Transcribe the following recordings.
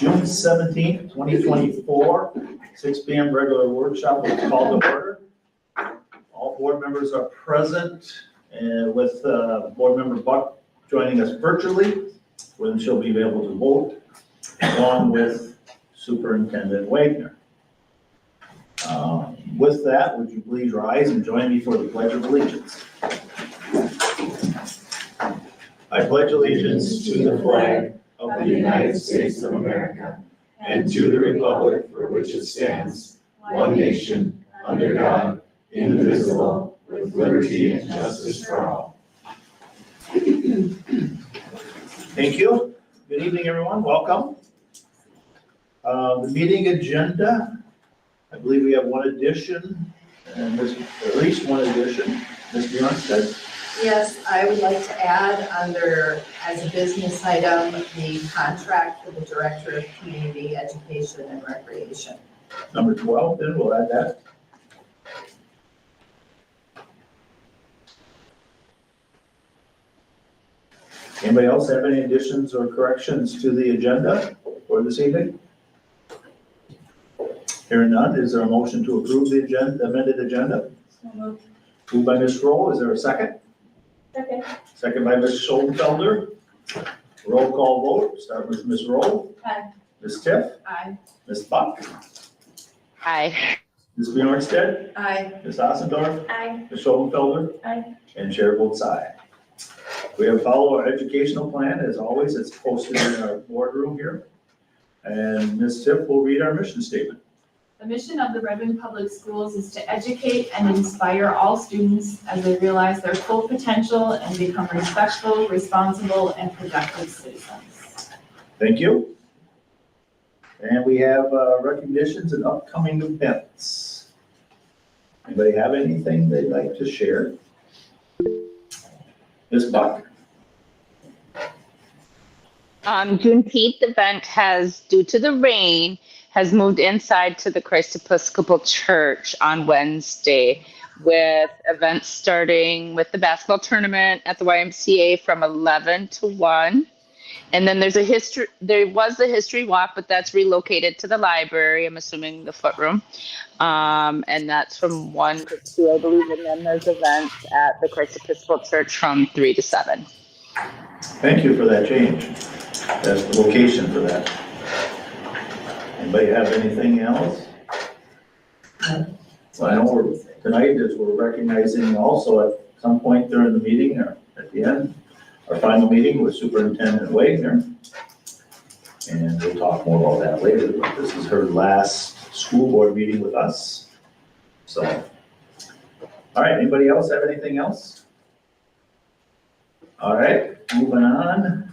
June 17th, 2024, 6 p.m. regular workshop will be called to order. All board members are present, and with board member Buck joining us virtually, when she'll be able to vote, along with Superintendent Wagner. With that, would you please rise and join me for the Pledge of Allegiance? I pledge allegiance to the flag of the United States of America and to the republic for which it stands, one nation, under God, indivisible, with liberty and justice for all. Thank you. Good evening, everyone. Welcome. The meeting agenda, I believe we have one addition, and at least one addition. Ms. Bjornstad? Yes, I would like to add under, as a business item, the contract for the Director of Community Education and Recreation. Number 12, then we'll add that. Anybody else have any additions or corrections to the agenda for this evening? Hearing none, is there a motion to approve the agenda, amended agenda? So moved. Moved by Ms. Roll, is there a second? Second. Second by Ms. Schoenfelder. Roll call vote, start with Ms. Roll. Aye. Ms. Tiff, Aye. Ms. Buck, Aye. Ms. Bjornstad, Aye. Ms. Ossendorf, Aye. Ms. Schoenfelder, Aye. and Chair votes aye. We have follow our educational plan, as always, it's posted in our boardroom here. And Ms. Tiff will read our mission statement. The mission of the Redmond Public Schools is to educate and inspire all students as they realize their full potential and become respectful, responsible, and productive citizens. Thank you. And we have recognitions and upcoming events. Anybody have anything they'd like to share? Ms. Buck? Juneteenth event has, due to the rain, has moved inside to the Christ Episcopal Church on Wednesday, with events starting with the basketball tournament at the YMCA from 11 to 1. And then there was the history walk, but that's relocated to the library, I'm assuming the footroom. And that's from 1 to 2, I believe. And then there's events at the Christ Episcopal Church from 3 to 7. Thank you for that change. That's the location for that. Anybody have anything else? Well, I know tonight is we're recognizing also at some point during the meeting or at the end, our final meeting with Superintendent Wagner. And we'll talk more about that later, but this is her last school board meeting with us. So, all right, anybody else have anything else? All right, moving on.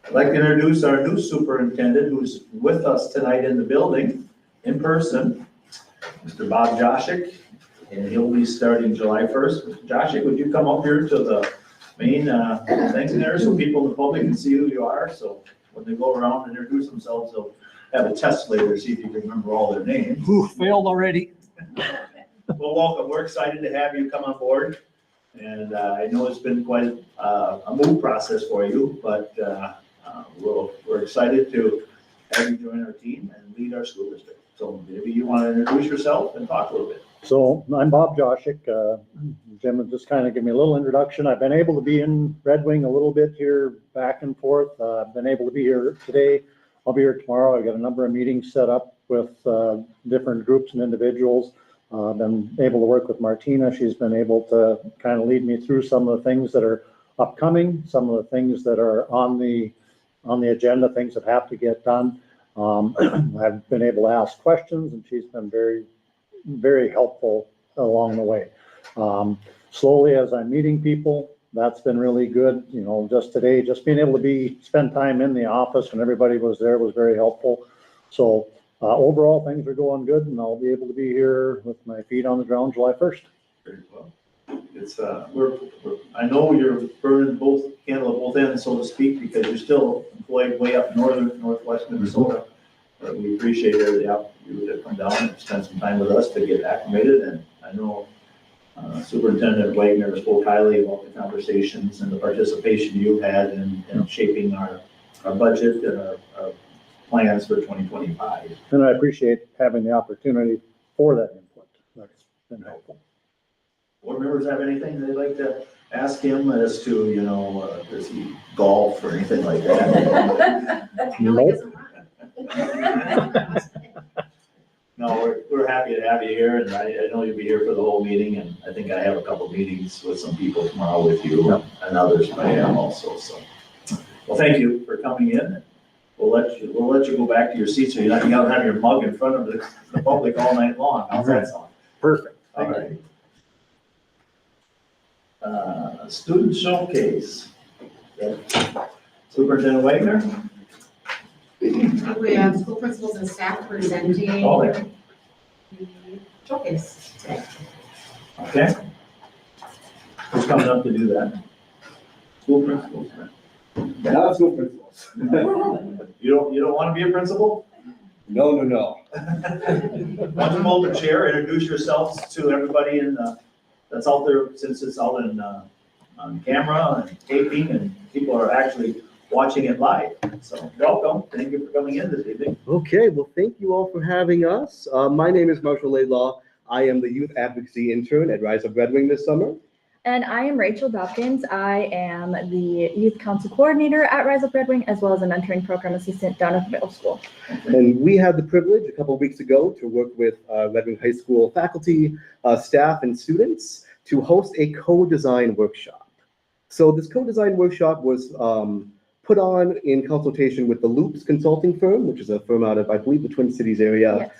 I'd like to introduce our new superintendent who's with us tonight in the building, in person, Mr. Bob Joshik, and he'll be starting July 1st. Mr. Joshik, would you come up here to the main thing there so people in the public can see who you are? So when they go around and introduce themselves, they'll have a test later, see if you can remember all their names. Ooh, failed already. Well, welcome. We're excited to have you come on board. And I know it's been quite a move process for you, but we're excited to have you join our team and lead our school district. So maybe you want to introduce yourself and talk a little bit. So I'm Bob Joshik. Jim will just kind of give me a little introduction. I've been able to be in Red Wing a little bit here, back and forth. I've been able to be here today. I'll be here tomorrow. I've got a number of meetings set up with different groups and individuals. I've been able to work with Martina. She's been able to kind of lead me through some of the things that are upcoming, some of the things that are on the agenda, things that have to get done. I've been able to ask questions, and she's been very, very helpful along the way. Slowly, as I'm meeting people, that's been really good. You know, just today, just being able to spend time in the office when everybody was there was very helpful. So overall, things are going good, and I'll be able to be here with my feet on the ground July 1st. Very well. It's I know you're burning candle at both ends, so to speak, because you're still employed way up northwest Minnesota. But we appreciate the opportunity to come down and spend some time with us to get acclimated. And I know Superintendent Wagner spoke highly about the conversations and the participation you've had in shaping our budget and our plans for 2025. And I appreciate having the opportunity for that input. That's been helpful. Board members have anything they'd like to ask him as to, does he golf or anything like that? No, he doesn't run. No, we're happy to have you here, and I know you'll be here for the whole meeting, and I think I have a couple meetings with some people tomorrow with you and others I am also, so. Well, thank you for coming in. We'll let you go back to your seat, so you don't have your mug in front of the public all night long. How's that sound? Perfect. All right. Student showcase. Superintendent Wagner? We have school principals and staff presenting Oh, there. the showcase today. Okay. Who's coming up to do that? School principals. Not school principals. You don't want to be a principal? No. Why don't you hold the chair, introduce yourselves to everybody that's out there, since it's out on camera and taping, and people are actually watching it live. So welcome, thank you for coming in this evening. Okay, well, thank you all for having us. My name is Marshall Laidlaw. I am the youth advocacy intern at Rise Up Red Wing this summer. And I am Rachel Dopkins. I am the youth council coordinator at Rise Up Red Wing, as well as a mentoring program assistant down at the middle school. And we had the privilege a couple of weeks ago to work with Red Wing High School faculty, staff, and students to host a co-design workshop. So this co-design workshop was put on in consultation with the Loops consulting firm, which is a firm out of, I believe, the Twin Cities area, Yes.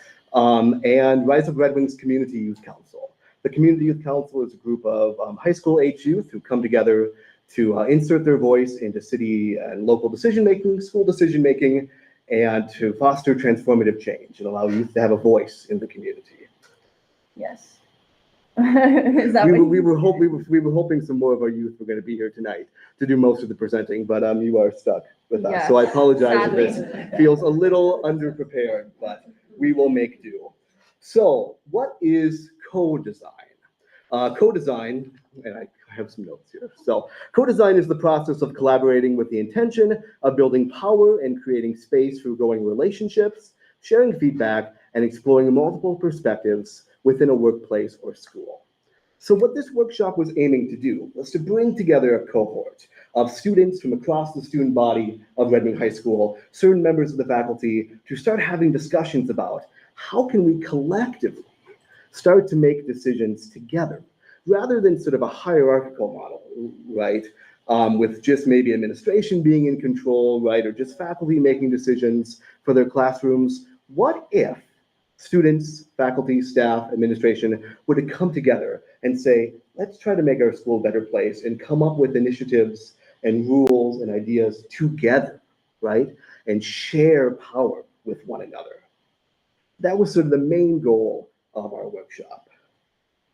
and Rise Up Red Wing's Community Youth Council. The Community Youth Council is a group of high school age youth who come together to insert their voice into city and local decision-making, school decision-making, and to foster transformative change and allow youth to have a voice in the community. Yes. Is that what We were hoping some more of our youth were going to be here tonight to do most of the presenting, but you are stuck with us. Yeah, So I apologize if sadly. this feels a little underprepared, but we will make do. So what is co-design? Co-design, and I have some notes here. So co-design is the process of collaborating with the intention of building power and creating space for growing relationships, sharing feedback, and exploring multiple perspectives within a workplace or school. So what this workshop was aiming to do was to bring together a cohort of students from across the student body of Red Wing High School, certain members of the faculty, to start having discussions about how can we collectively start to make decisions together, rather than sort of a hierarchical model, right? With just maybe administration being in control, right? Or just faculty making decisions for their classrooms. What if students, faculty, staff, administration were to come together and say, let's try to make our school a better place and come up with initiatives and rules and ideas together, right? And share power with one another. That was sort of the main goal of our workshop.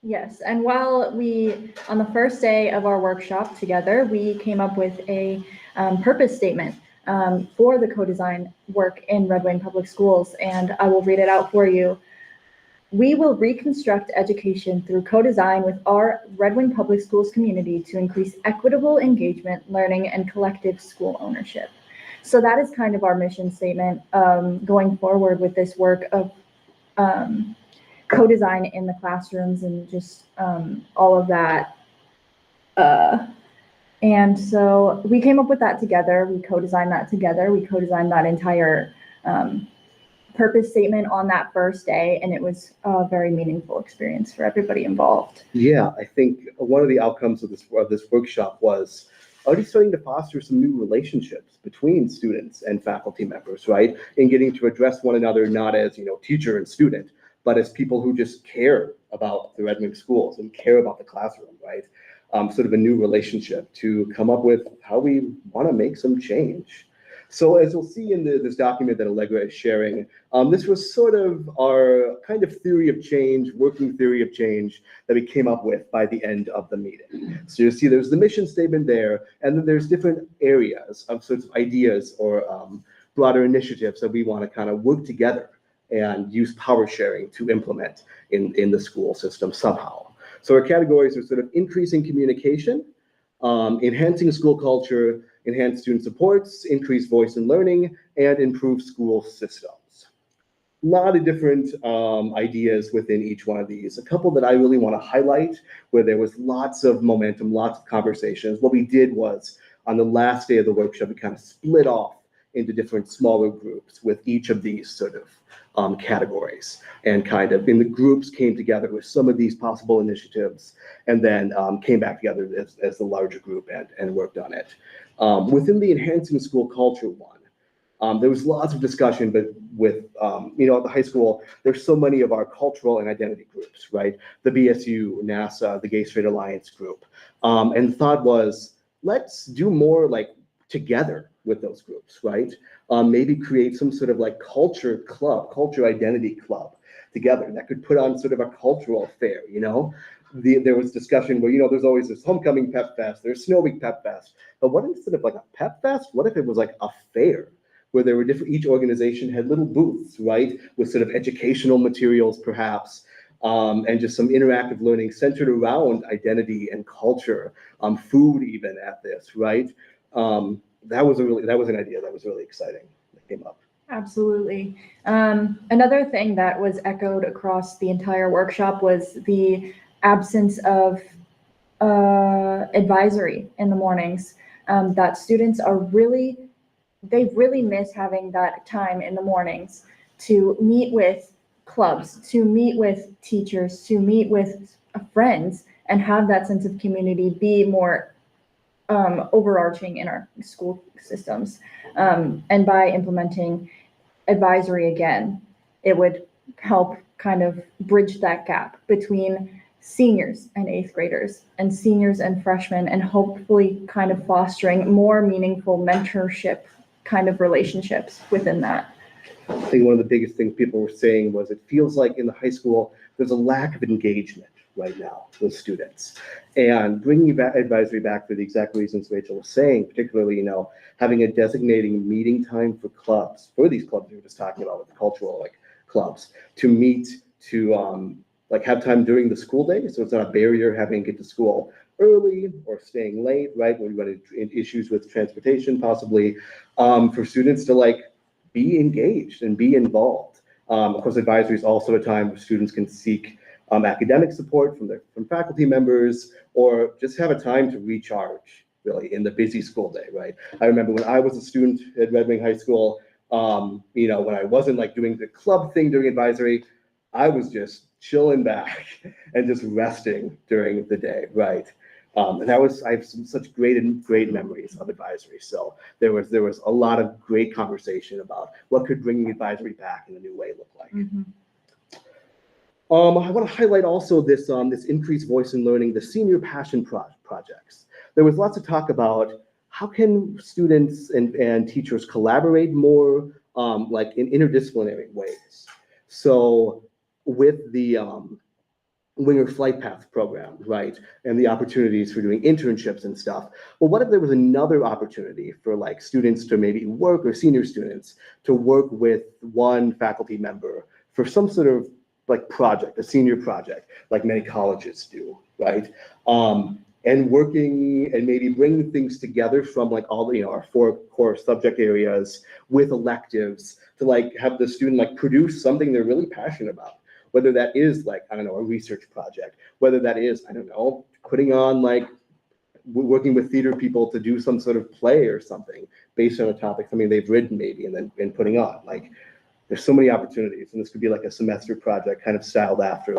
Yes, and while we, on the first day of our workshop together, we came up with a purpose statement for the co-design work in Red Wing Public Schools, and I will read it out for you. We will reconstruct education through co-design with our Red Wing Public Schools community to increase equitable engagement, learning, and collective school ownership. So that is kind of our mission statement going forward with this work of co-design in the classrooms and just all of that. And so we came up with that together. We co-designed that together. We co-designed that entire purpose statement on that first day, and it was a very meaningful experience for everybody involved. Yeah, I think one of the outcomes of this workshop was already starting to foster some new relationships between students and faculty members, right? In getting to address one another, not as, teacher and student, but as people who just care about the Red Wing schools and care about the classroom, right? Sort of a new relationship to come up with how we want to make some change. So as you'll see in this document that Allegra is sharing, this was sort of our kind of theory of change, working theory of change that we came up with by the end of the meeting. So you'll see there's the mission statement there, and then there's different areas of sorts of ideas or broader initiatives that we want to kind of work together and use power sharing to implement in the school system somehow. So our categories are sort of increasing communication, enhancing school culture, enhance student supports, increase voice and learning, and improve school systems. A lot of different ideas within each one of these. A couple that I really want to highlight where there was lots of momentum, lots of conversations. What we did was on the last day of the workshop, we kind of split off into different smaller groups with each of these sort of categories, and kind of in the groups came together with some of these possible initiatives, and then came back together as the larger group and worked on it. Within the Enhancing School Culture one, there was lots of discussion, but with, at the high school, there's so many of our cultural and identity groups, right? The BSU, NASA, the Gay Straight Alliance group. And the thought was, let's do more like together with those groups, right? Maybe create some sort of like culture club, culture identity club together that could put on sort of a cultural fair, There was discussion where, there's always this homecoming pep fest, there's Snow Week pep fest, but what instead of like a pep fest, what if it was like a fair where there were different, each organization had little booths, right? With sort of educational materials perhaps, and just some interactive learning centered around identity and culture, food even at this, right? That was an idea that was really exciting that came up. Absolutely. Another thing that was echoed across the entire workshop was the absence of advisory in the mornings. That students they really miss having that time in the mornings to meet with clubs, to meet with teachers, to meet with friends, and have that sense of community be more overarching in our school systems. And by implementing advisory again, it would help kind of bridge that gap between seniors and eighth graders and seniors and freshmen, and hopefully kind of fostering more meaningful mentorship kind of relationships within that. I think one of the biggest things people were saying was it feels like in the high school, there's a lack of engagement right now with students. And bringing advisory back for the exact reasons Rachel was saying, particularly, having a designating meeting time for clubs, for these clubs we were just talking about with the cultural clubs, to meet, to have time during the school day. So it's not a barrier having to get to school early or staying late, right? When you run into issues with transportation, possibly, for students to be engaged and be involved. Of course, advisory is also a time where students can seek academic support from faculty members, or just have a time to recharge really in the busy school day, right? I remember when I was a student at Red Wing High School, when I wasn't doing the club thing during advisory, I was just chilling back and just resting during the day, right? And I have such great memories of advisory. So there was a lot of great conversation about what could bringing advisory back in a new way look like. Mm-hmm. I want to highlight also this increased voice in learning, the senior passion projects. There was lots of talk about how can students and teachers collaborate more, in interdisciplinary ways. So with the Winger Flight Path program, right, and the opportunities for doing internships and stuff. Well, what if there was another opportunity for students to maybe work, or senior students to work with one faculty member for some sort of project, a senior project, like many colleges do, right? And working and maybe bringing things together from all our 4 core subject areas with electives to have the student produce something they're really passionate about. Whether that is a research project, whether that is, putting on working with theater people to do some sort of play or something based on a topic, something they've written maybe, and putting on. There's so many opportunities, and this could be a semester project kind of styled after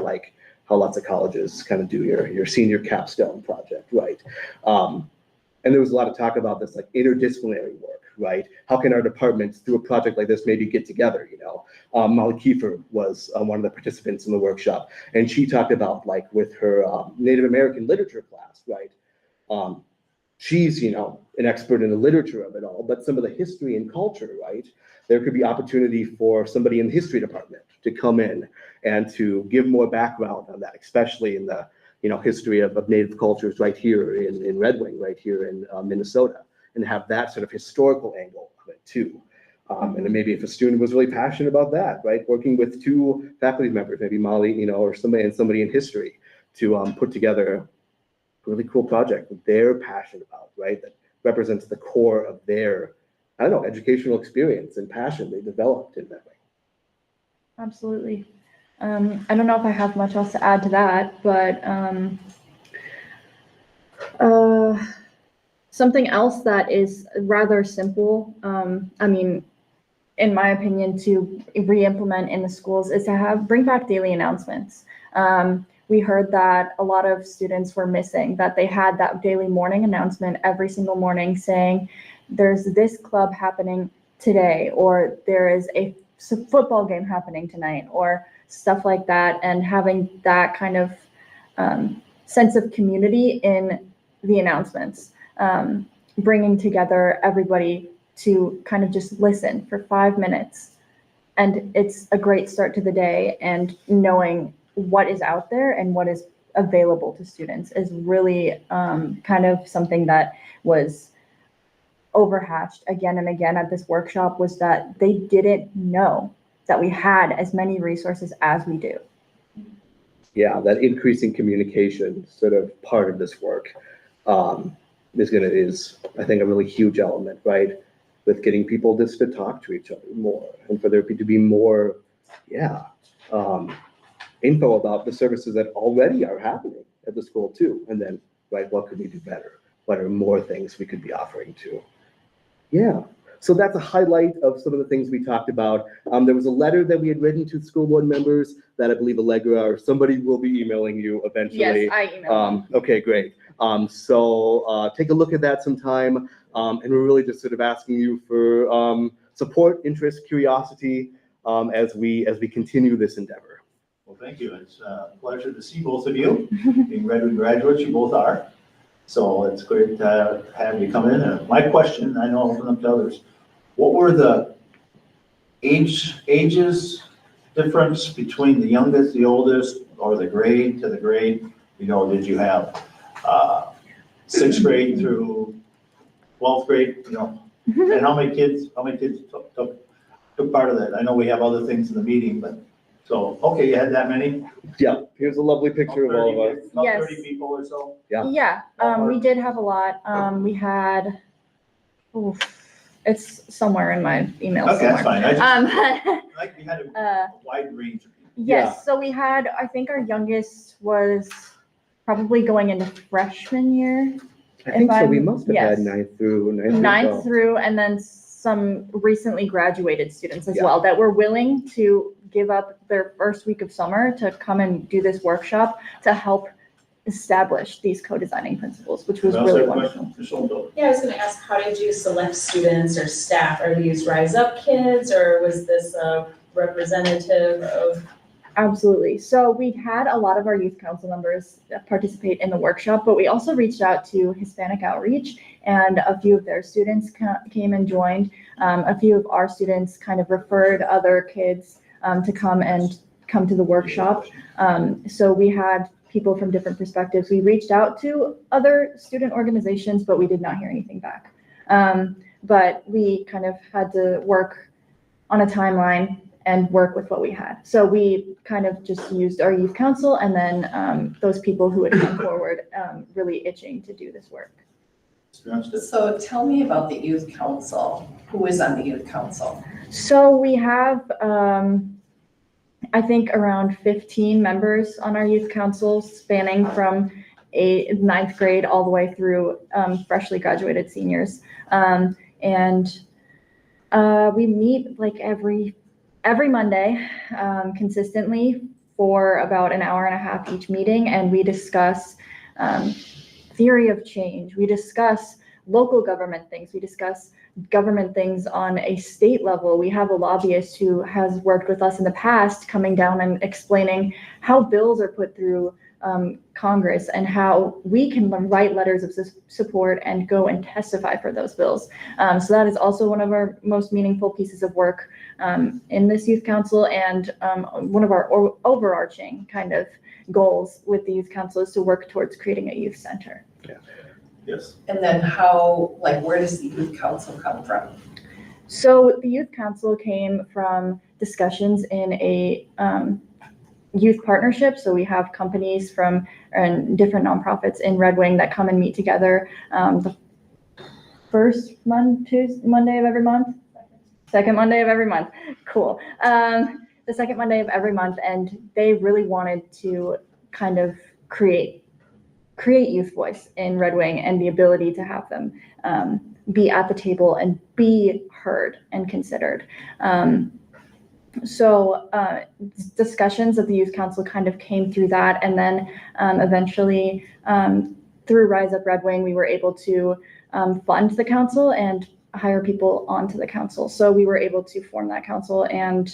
how lots of colleges kind of do your senior capstone project, right? And there was a lot of talk about this interdisciplinary work, right? How can our departments through a project like this maybe get together, Molly Kiefer was one of the participants in the workshop, and she talked about with her Native American literature class, right? She's, an expert in the literature of it all, but some of the history and culture, right? There could be opportunity for somebody in the history department to come in and to give more background on that, especially in the, history of Native cultures right here in Red Wing, right here in Minnesota, and have that sort of historical angle of it too. And then maybe if a student was really passionate about that, right? Working with 2 faculty members, maybe Molly, or somebody in history to put together a really cool project that they're passionate about, right? That represents the core of their, I don't know, educational experience and passion they developed in Red Wing. Absolutely. I don't know if I have much else to add to that, but something else that is rather simple, I mean, in my opinion, to re-implement in the schools is to bring back daily announcements. We heard that a lot of students were missing, that they had that daily morning announcement every single morning saying, there's this club happening today, or there is a football game happening tonight, or stuff like that, and having that kind of sense of community in the announcements, bringing together everybody to kind of just listen for 5 minutes. And it's a great start to the day, and knowing what is out there and what is available to students is really kind of something that was overhatched again and again at this workshop, was that they didn't know that we had as many resources as we do. Yeah, that increasing communication sort of part of this work is I think a really huge element, right? With getting people just to talk to each other more, and for there to be more, info about the services that already are happening at the school too. And then, right, what could we do better? What are more things we could be offering too? Yeah. So that's a highlight of some of the things we talked about. There was a letter that we had written to school board members that I believe Allegra or somebody will be emailing you eventually. Yes, I emailed. Okay, great. So take a look at that sometime. And we're really just sort of asking you for support, interest, curiosity as we continue this endeavor. Well, thank you. It's a pleasure to see both of you. Being Red Wing graduates, you both are. So it's great to have you come in. And my question, I know I'll open up to others. What were the ages difference between the youngest, the oldest, or the grade to the grade? You know, did you have 6th grade through 12th grade, you know? And how many kids took part of that? I know we have other things in the meeting, but, so, okay, you had that many? Yeah, here's a lovely picture of all of us. About Yes. 30 people or so? Yeah. We did have a lot. We had, it's somewhere in my email Okay, that's somewhere. fine. I just, like, we had a Uh, wide range of people. Yes, so we had, I think our youngest was probably going into freshman year. I think so. We I'm- must have yes. had ninth through 9th through, and then some recently graduated students as Yeah. well that were willing to give up their first week of summer to come and do this workshop to help establish these co-designing principles, which was We also really have a wonderful. question, Ms. Schultz. Yeah, I was gonna ask, how did you select students or staff? Are these Rise Up kids, or was this a representative of? Absolutely. So we had a lot of our youth council members participate in the workshop, but we also reached out to Hispanic Outreach, and a few of their students came and joined. A few of our students kind of referred other kids to come to the workshop. So we had people from different perspectives. We reached out to other student organizations, but we did not hear anything back. But we kind of had to work on a timeline and work with what we had. So we kind of just used our youth council, and then those people who had come forward really itching to do this work. So tell me about the youth council. Who is on the youth council? So we have, I think, around 15 members on our youth council, spanning from 9th grade all the way through freshly graduated seniors. And we meet like every Monday consistently for about an hour and a half each meeting, and we discuss theory of change. We discuss local government things. We discuss government things on a state level. We have a lobbyist who has worked with us in the past, coming down and explaining how bills are put through Congress and how we can write letters of support and go and testify for those bills. So that is also one of our most meaningful pieces of work in this youth council, and one of our overarching kind of goals with the youth council is to work towards creating a youth center. Yes. And then how, like, where does the youth council come from? So the youth council came from discussions in a youth partnership. So we have companies from different nonprofits in Red Wing that come and meet together. first Monday of every month? Second Monday of every month. Cool. The second Monday of every month, and they really wanted to kind of create youth voice in Red Wing and the ability to have them be at the table and be heard and considered. So discussions at the youth council kind of came through that, and then eventually through Rise Up Red Wing, we were able to fund the council and hire people onto the council. So we were able to form that council and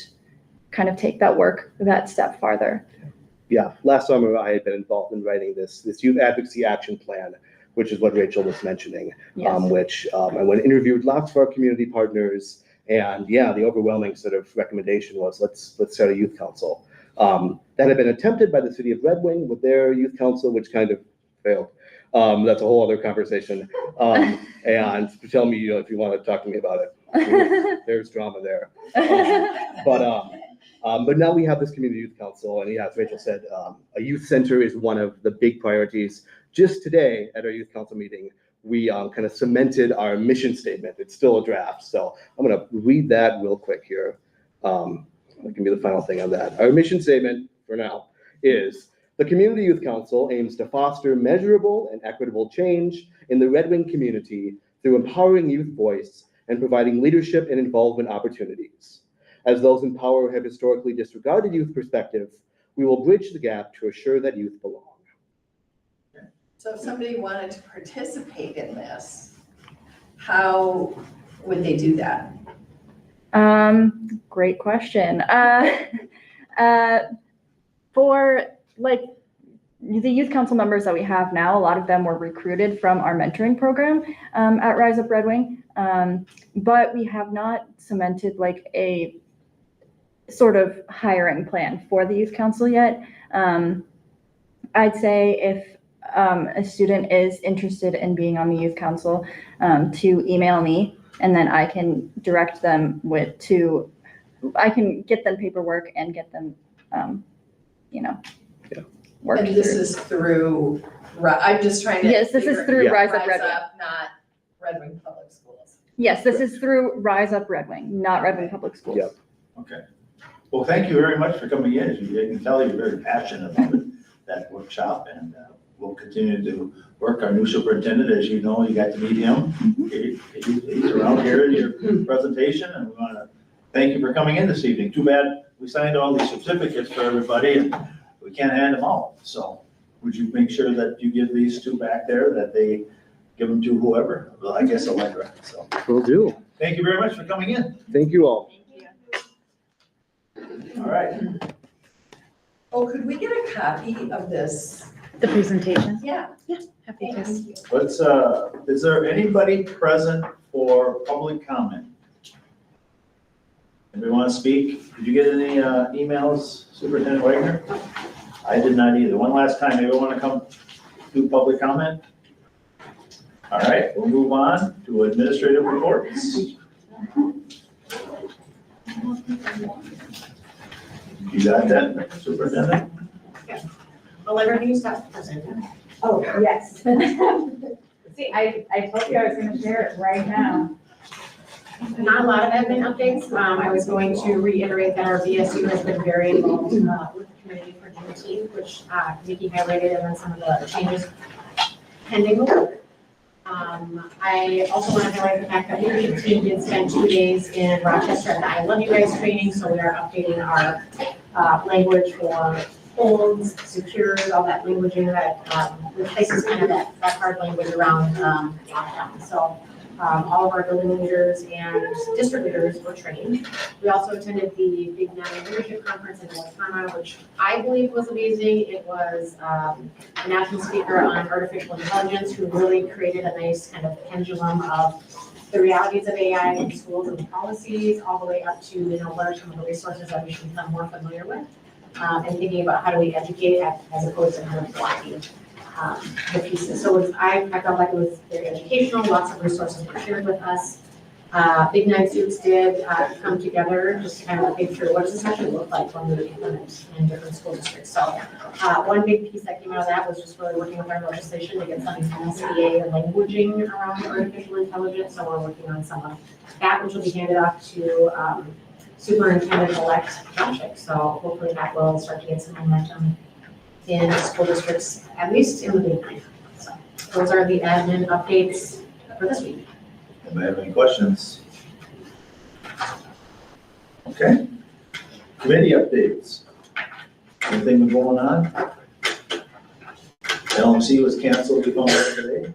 kind of take that step farther. Yeah, last summer I had been involved in writing this youth advocacy action plan, which is what Rachel was mentioning, Yes. which I went and interviewed lots of our community partners, and yeah, the overwhelming sort of recommendation was let's start a youth council. That had been attempted by the city of Red Wing with their youth council, which kind of failed. That's a whole other conversation. And tell me, if you want to talk to me about it, there's drama there. But now we have this community youth council, and yeah, as Rachel said, a youth center is one of the big priorities. Just today at our youth council meeting, we kind of cemented our mission statement. It's still a draft, so I'm going to read that real quick here. That can be the final thing on that. Our mission statement for now is: the Community Youth Council aims to foster measurable and equitable change in the Red Wing community through empowering youth voice and providing leadership and involvement opportunities. As those in power have historically disregarded youth perspective, we will bridge the gap to assure that youth belong. So if somebody wanted to participate in this, how would they do that? Great question. For like the youth council members that we have now, a lot of them were recruited from our mentoring program at Rise Up Red Wing. But we have not cemented like a sort of hiring plan for the youth council yet. I'd say if a student is interested in being on the youth council, to email me, and then I can direct them I can get them paperwork and get them, work And this through. is through, I'm just trying to. Yes, this is figure- through Yeah. Rise Up Red Wing. Not Red Wing Public Schools. Yes, this is through Rise Up Red Wing, not Red Wing Public Schools. Yep. Okay. Well, thank you very much for coming in. As you can tell, you're very passionate about it, that workshop, and we'll continue to work. Our new superintendent, as you know, you got to meet him. He's around here in your presentation, and we want to thank you for coming in this evening. Too bad we signed all these certificates for everybody, and we can't hand them out. So would you make sure that you give these two back there, that they give them to whoever? Well, I guess Allegra. So Will do. thank you very much for coming in. Thank you all. All right. Oh, could we get a copy of this? The presentation. Yeah. Happy to. Thank you. Let's, is there anybody present for public comment? Anybody want to speak? Did you get any emails, Superintendent Wagner? I did not either. One last time, anybody want to come do public comment? All right, we'll move on to administrative reports. You got that, Superintendent? Well, everything's got presented. Oh, yes. See, I told you I was gonna share it right now. Not a lot of admin updates. I was going to reiterate that our VSU has been very involved with the community for Juneteenth, which Nikki highlighted, and then some of the changes pending the work. I also want to highlight the fact that the leadership team did spend 2 days in Rochester at the I Love You Guys training, so we are updating our language for holds, secures, all that languaging that replaces kind of that hard language around lockdown. So all of our building leaders and district leaders were trained. We also attended the Big Nine Leadership Conference in Owatonna, which I believe was amazing. It was a national speaker on artificial intelligence who really created a nice kind of pendulum of the realities of AI in schools and policies, all the way up to, what are some of the resources that we should become more familiar with, and thinking about how do we educate as opposed to kind of blocking the pieces. So I felt like it was very educational, lots of resources were shared with us. Big Nine Suits did come together just to kind of think through what does this actually look like when we implement in different school districts. So one big piece that came out of that was just really working with our legislation to get some SBA languaging around artificial intelligence. So we're working on some of that, which will be handed off to Superintendent-elect Joshik. So hopefully that will start to get some momentum in school districts, at least in the Big Nine. So those are the admin updates for this week. Anybody have any questions? Okay. Committee updates. Anything going on? LMC was canceled, we found out today.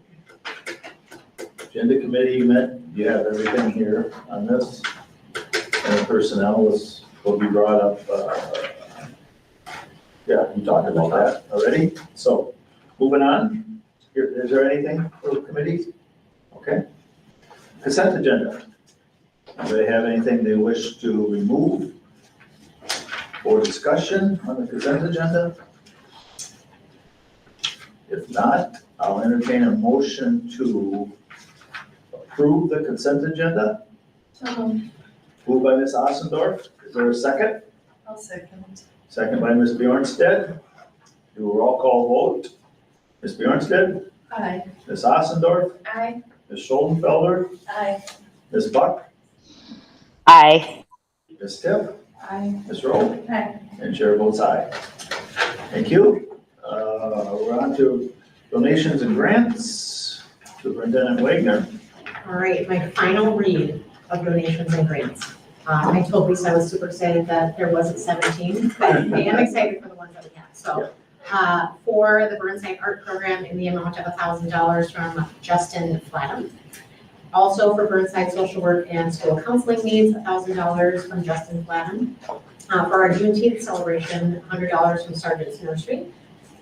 Agenda committee met, you have everything here on this. And personnel will be brought up, yeah, you talked about that already. So, moving on. Is there anything for committees? Okay. Consent agenda. Do they have anything they wish to remove or discussion on the consent agenda? If not, I'll entertain a motion to approve the consent agenda. Moved by Ms. Ossendorf. Is there a second? I'll second. Second by Ms. Bjornsted. Do a roll call vote. Ms. Bjornsted, Aye. Ms. Ossendorf, Aye. Ms. Schuldenfelder, Aye. Ms. Buck, Aye. Ms. Tiff, Aye. Ms. Rowe, Aye. and chair votes aye. Thank you. We're on to donations and grants. Superintendent Wagner. All right, my final read of donations and grants. I told Lisa I was super excited that there wasn't 17, but I am excited for the ones that we have. So for the Burnside Art Program in the amount of $1,000 from Justin Flatham. Also for Burnside Social Work and School Counseling Needs, $1,000 from Justin Flatham. For our Juneteenth celebration, $100 from Sergeant's Nursery.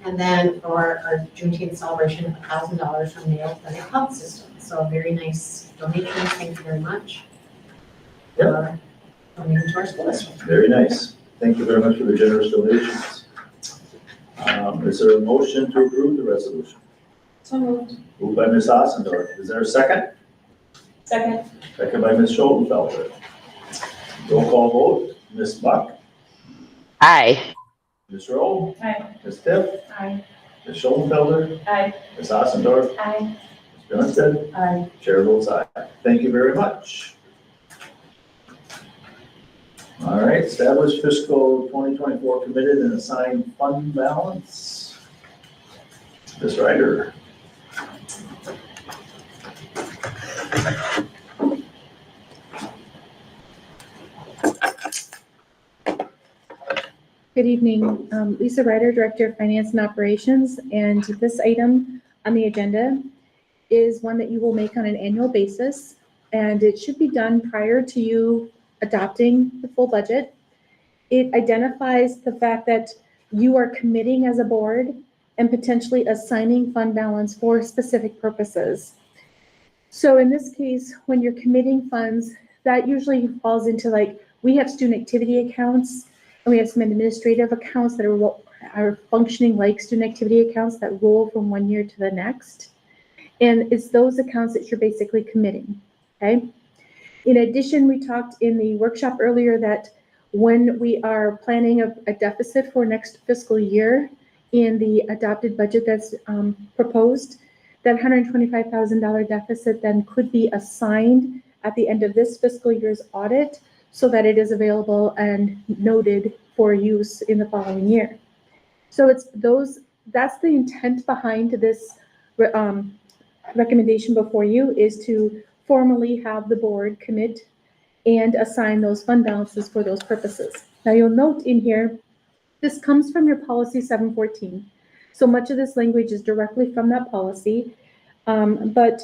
And then for our Juneteenth celebration, $1,000 from Mayo Clinic Health System. So a very nice donation. Thank you very much. Yep. Donating to our school district. Very nice. Thank you very much for the generous donations. Is there a motion to approve the resolution? So moved. Moved by Ms. Ossendorf. Is there a second? Second. Second by Ms. Schuldenfelder. Roll call vote. Ms. Buck, Aye. Ms. Rowe, Aye. Ms. Tiff, Aye. Ms. Schuldenfelder, Aye. Ms. Ossendorf, Aye. Ms. Bjornsted, Aye. chair votes aye. Thank you very much. All right, establish fiscal 2024 committed and assigned fund balance. Ms. Ryder. Good evening, Lisa Ryder, Director of Finance and Operations, and this item on the agenda is one that you will make on an annual basis, and it should be done prior to you adopting the full budget. It identifies the fact that you are committing as a board and potentially assigning fund balance for specific purposes. So in this case, when you're committing funds, that usually falls into we have student activity accounts, and we have some administrative accounts that are functioning like student activity accounts that roll from one year to the next. And it's those accounts that you're basically committing, okay? In addition, we talked in the workshop earlier that when we are planning a deficit for next fiscal year in the adopted budget that's proposed, that $125,000 deficit then could be assigned at the end of this fiscal year's audit so that it is available and noted for use in the following year. So that's the intent behind this recommendation before you, is to formally have the board commit and assign those fund balances for those purposes. Now you'll note in here, this comes from your policy 714. So much of this language is directly from that policy, but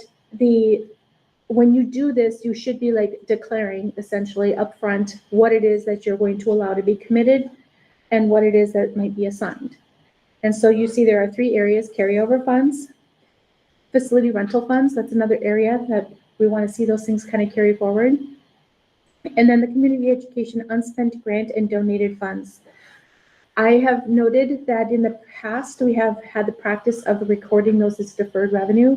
when you do this, you should be declaring essentially upfront what it is that you're going to allow to be committed and what it is that might be assigned. And so you see there are three areas: carryover funds, facility rental funds, that's another area that we want to see those things kind of carry forward. And then the community education unspent grant and donated funds. I have noted that in the past, we have had the practice of recording those as deferred revenue.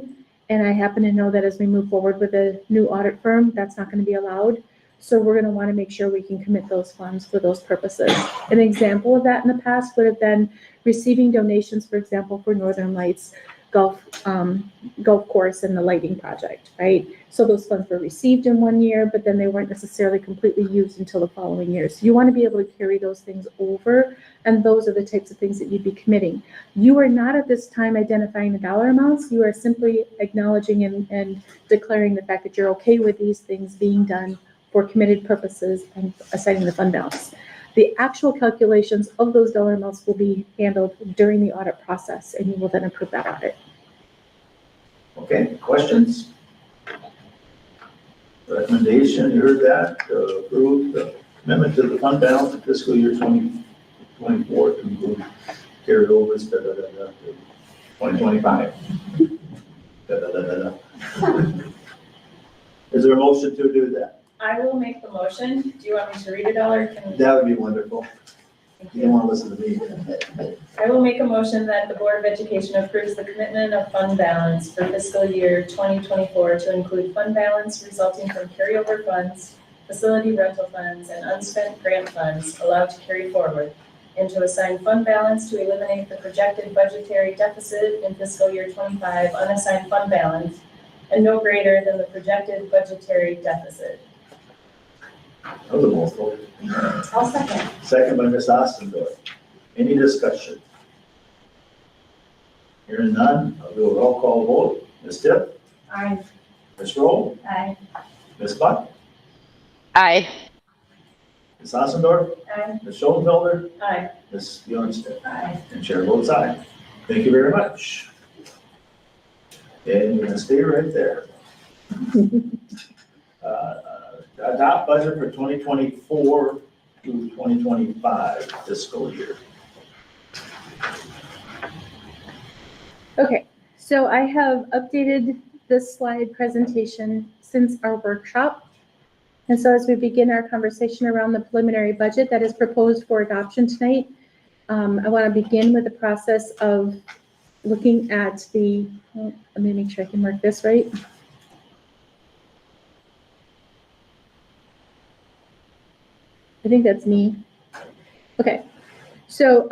And I happen to know that as we move forward with a new audit firm, that's not going to be allowed. So we're going to want to make sure we can commit those funds for those purposes. An example of that in the past would have been receiving donations, for example, for Northern Lights golf course and the lighting project, right? So those funds were received in one year, but then they weren't necessarily completely used until the following year. So you want to be able to carry those things over, and those are the types of things that you'd be committing. You are not at this time identifying the dollar amounts. You are simply acknowledging and declaring the fact that you're okay with these things being done for committed purposes and assigning the fund balance. The actual calculations of those dollar amounts will be handled during the audit process, and you will then approve that audit. Okay, questions? Recommendation, you heard that, approve the commitment to the fund balance of fiscal year 2024 to include carryovers, 2025. Is there a motion to do that? I will make the motion. Do you want me to read it all or can? That would be wonderful. You don't want to listen to me. I will make a motion that the Board of Education approves the commitment of fund balance for fiscal year 2024 to include fund balance resulting from carryover funds, facility rental funds, and unspent grant funds allowed to carry forward, and to assign fund balance to eliminate the projected budgetary deficit in fiscal year 25 unassigned fund balance and no greater than the projected budgetary deficit. That was a mouthful. I'll second. Second by Ms. Ostendorf. Any discussion? Hearing none, I'll do a roll call vote. Ms. Tipp? Aye. Ms. Roll? Aye. Ms. Buck? Aye. Ms. Ostendorf? Aye. Ms. Schoenfelder? Aye. Ms. Bjornstedt? Aye. And chair votes aye. Thank you very much. And you're gonna stay right there. Adopt budget for 2024 through 2025 fiscal year. Okay, so I have updated this slide presentation since our workshop. And so as we begin our conversation around the preliminary budget that is proposed for adoption tonight, I want to begin with the process of looking at the, let me make sure I can mark this right. I think that's me. Okay, so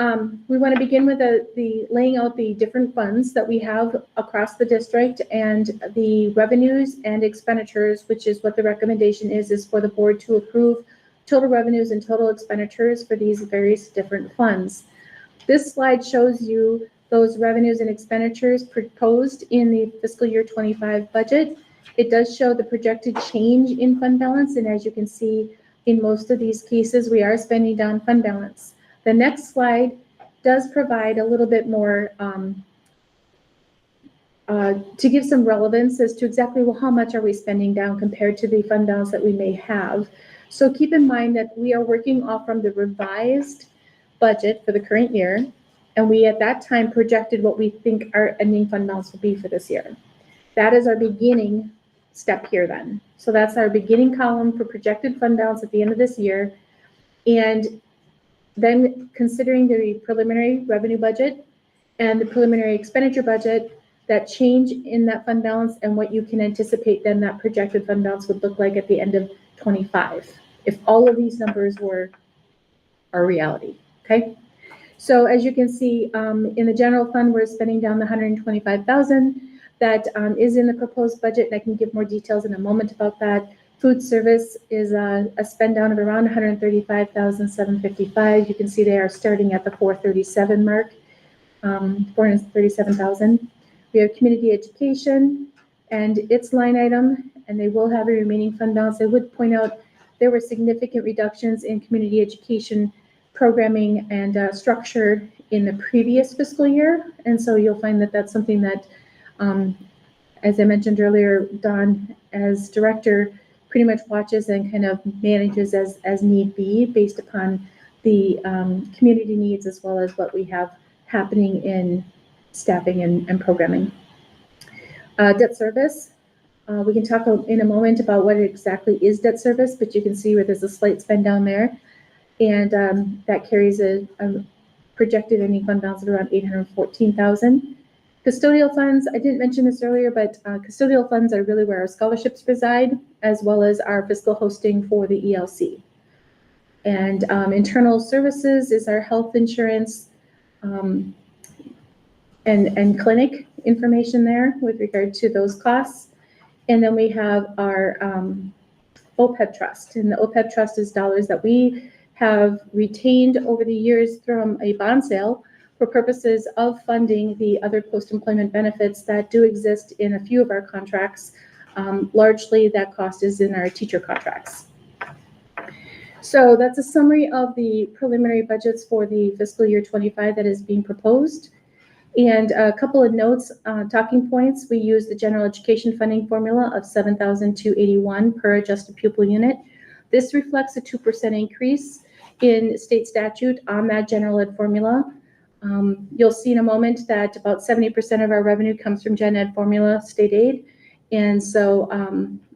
we want to begin with the laying out the different funds that we have across the district and the revenues and expenditures, which is what the recommendation is for the board to approve total revenues and total expenditures for these various different funds. This slide shows you those revenues and expenditures proposed in the fiscal year 25 budget. It does show the projected change in fund balance, and as you can see, in most of these cases, we are spending down fund balance. The next slide does provide a little bit more to give some relevance as to exactly, well, how much are we spending down compared to the fund balance that we may have. So keep in mind that we are working off from the revised budget for the current year, and we at that time projected what we think our ending fund balance will be for this year. That is our beginning step here then. So that's our beginning column for projected fund balance at the end of this year. And then considering the preliminary revenue budget and the preliminary expenditure budget, that change in that fund balance and what you can anticipate then that projected fund balance would look like at the end of 25, if all of these numbers were our reality, okay? So as you can see, in the general fund, we're spending down the 125,000. That is in the proposed budget, and I can give more details in a moment about that. Food service is a spend down of around 135,755. You can see they are starting at the 437 mark, 437,000. We have community education and its line item, and they will have a remaining fund balance. I would point out there were significant reductions in community education programming and structure in the previous fiscal year, and so you'll find that that's something that as I mentioned earlier, Dawn, as director, pretty much watches and kind of manages as need be based upon the community needs as well as what we have happening in staffing and programming. Debt service, we can talk in a moment about what exactly is debt service, but you can see where there's a slight spend down there. And that carries a projected ending fund balance of around 814,000. Custodial funds, I didn't mention this earlier, but custodial funds are really where our scholarships reside, as well as our fiscal hosting for the ELC. And internal services is our health insurance and clinic information there with regard to those costs. And then we have our OPEB trust, and the OPEB trust is dollars that we have retained over the years from a bond sale for purposes of funding the other post-employment benefits that do exist in a few of our contracts. Largely, that cost is in our teacher contracts. So that's a summary of the preliminary budgets for the fiscal year 25 that is being proposed. And a couple of notes, talking points. We use the general education funding formula of $7,281 per adjusted pupil unit. This reflects a 2% increase in state statute on that general ed formula. You'll see in a moment that about 70% of our revenue comes from gen ed formula state aid. And so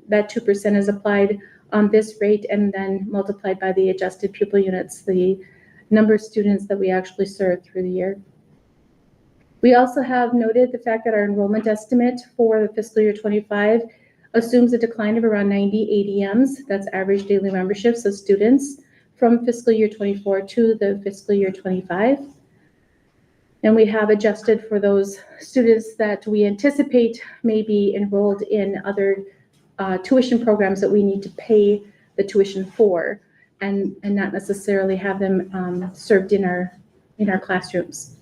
that 2% is applied on this rate and then multiplied by the adjusted pupil units, the number of students that we actually serve through the year. We also have noted the fact that our enrollment estimate for the fiscal year 25 assumes a decline of around 90 ADMs, that's average daily memberships of students, from fiscal year 24 to the fiscal year 25. And we have adjusted for those students that we anticipate may be enrolled in other tuition programs that we need to pay the tuition for and not necessarily have them served in our classrooms.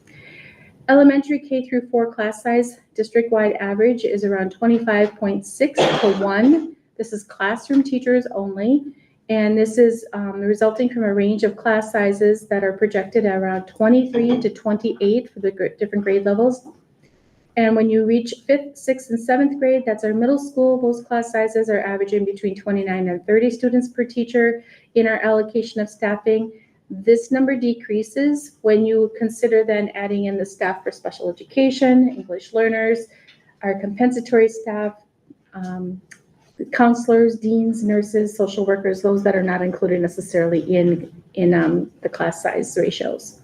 Elementary K through 4 class size district-wide average is around 25.6 per 1. This is classroom teachers only. And this is resulting from a range of class sizes that are projected at around 23 to 28 for the different grade levels. And when you reach 5th, 6th, and 7th grade, that's our middle school, those class sizes are averaging between 29 and 30 students per teacher in our allocation of staffing. This number decreases when you consider then adding in the staff for special education, English learners, our compensatory staff, counselors, deans, nurses, social workers, those that are not included necessarily in the class size ratios.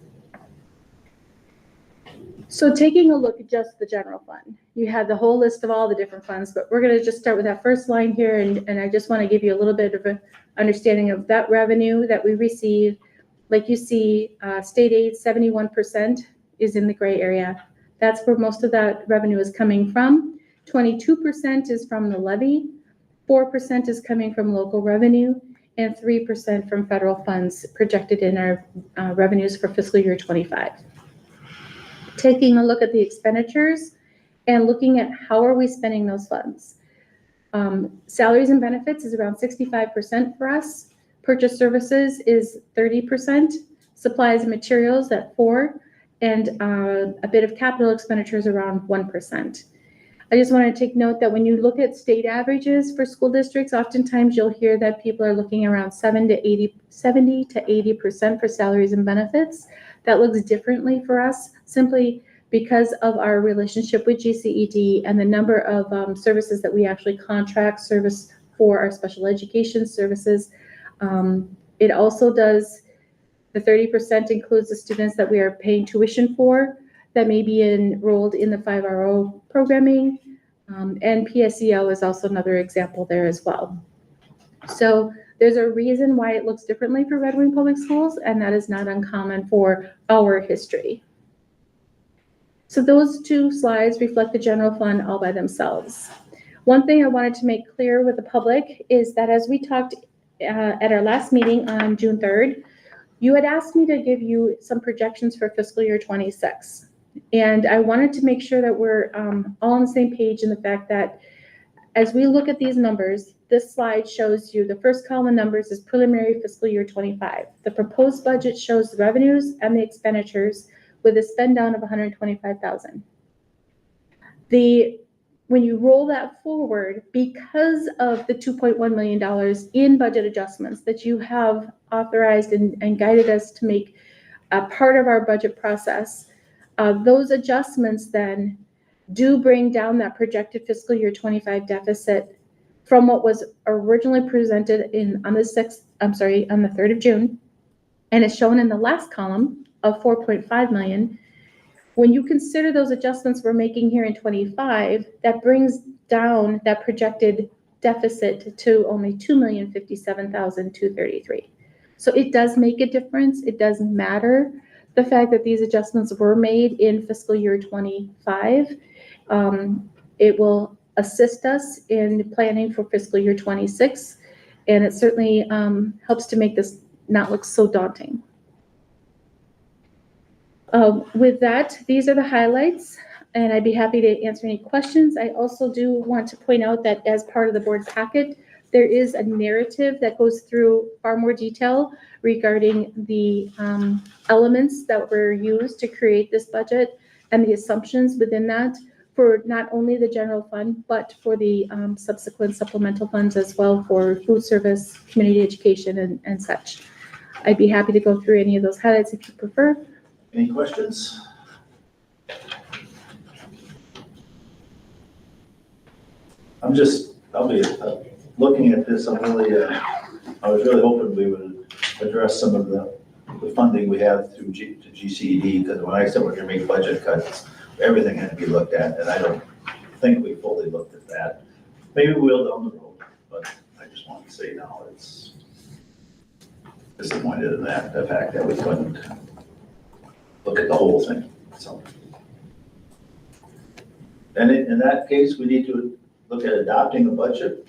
So taking a look at just the general fund, you have the whole list of all the different funds, but we're going to just start with that first line here. And I just want to give you a little bit of an understanding of that revenue that we receive. Like you see, state aid, 71% is in the gray area. That's where most of that revenue is coming from. 22% is from the levy, 4% is coming from local revenue, and 3% from federal funds projected in our revenues for fiscal year 25. Taking a look at the expenditures and looking at how are we spending those funds. Salaries and benefits is around 65% for us. Purchase services is 30%, supplies and materials at 4%, and a bit of capital expenditures around 1%. I just want to take note that when you look at state averages for school districts, oftentimes you'll hear that people are looking around 70 to 80% for salaries and benefits. That looks differently for us simply because of our relationship with GCED and the number of services that we actually contract service for our special education services. It also does, the 30% includes the students that we are paying tuition for that may be enrolled in the 5RO programming, and PSEO is also another example there as well. So there's a reason why it looks differently for Red Wing Public Schools, and that is not uncommon for our history. So those two slides reflect the general fund all by themselves. One thing I wanted to make clear with the public is that as we talked at our last meeting on June 3rd, you had asked me to give you some projections for fiscal year 26. And I wanted to make sure that we're all on the same page in the fact that as we look at these numbers, this slide shows you the first column of numbers is preliminary fiscal year 25. The proposed budget shows the revenues and the expenditures with a spend down of $125,000. When you roll that forward, because of the $2.1 million in budget adjustments that you have authorized and guided us to make a part of our budget process, those adjustments then do bring down that projected fiscal year 25 deficit from what was originally presented on the 3rd of June, and is shown in the last column of $4.5 million. When you consider those adjustments we're making here in 25, that brings down that projected deficit to only $2,057,233. So it does make a difference. It does matter. The fact that these adjustments were made in fiscal year 25, it will assist us in planning for fiscal year 26. And it certainly helps to make this not look so daunting. With that, these are the highlights, and I'd be happy to answer any questions. I also do want to point out that as part of the board packet, there is a narrative that goes through far more detail regarding the elements that were used to create this budget and the assumptions within that for not only the general fund, but for the subsequent supplemental funds as well for food service, community education, and such. I'd be happy to go through any of those highlights if you prefer. Any questions? I'll be looking at this, I was really hoping we would address some of the funding we have through GCED, because when I said we're gonna make budget cuts, everything had to be looked at, and I don't think we fully looked at that. Maybe we'll down the road, but I just want to say now it's disappointed in that, the fact that we couldn't look at the whole thing, so. And in that case, we need to look at adopting a budget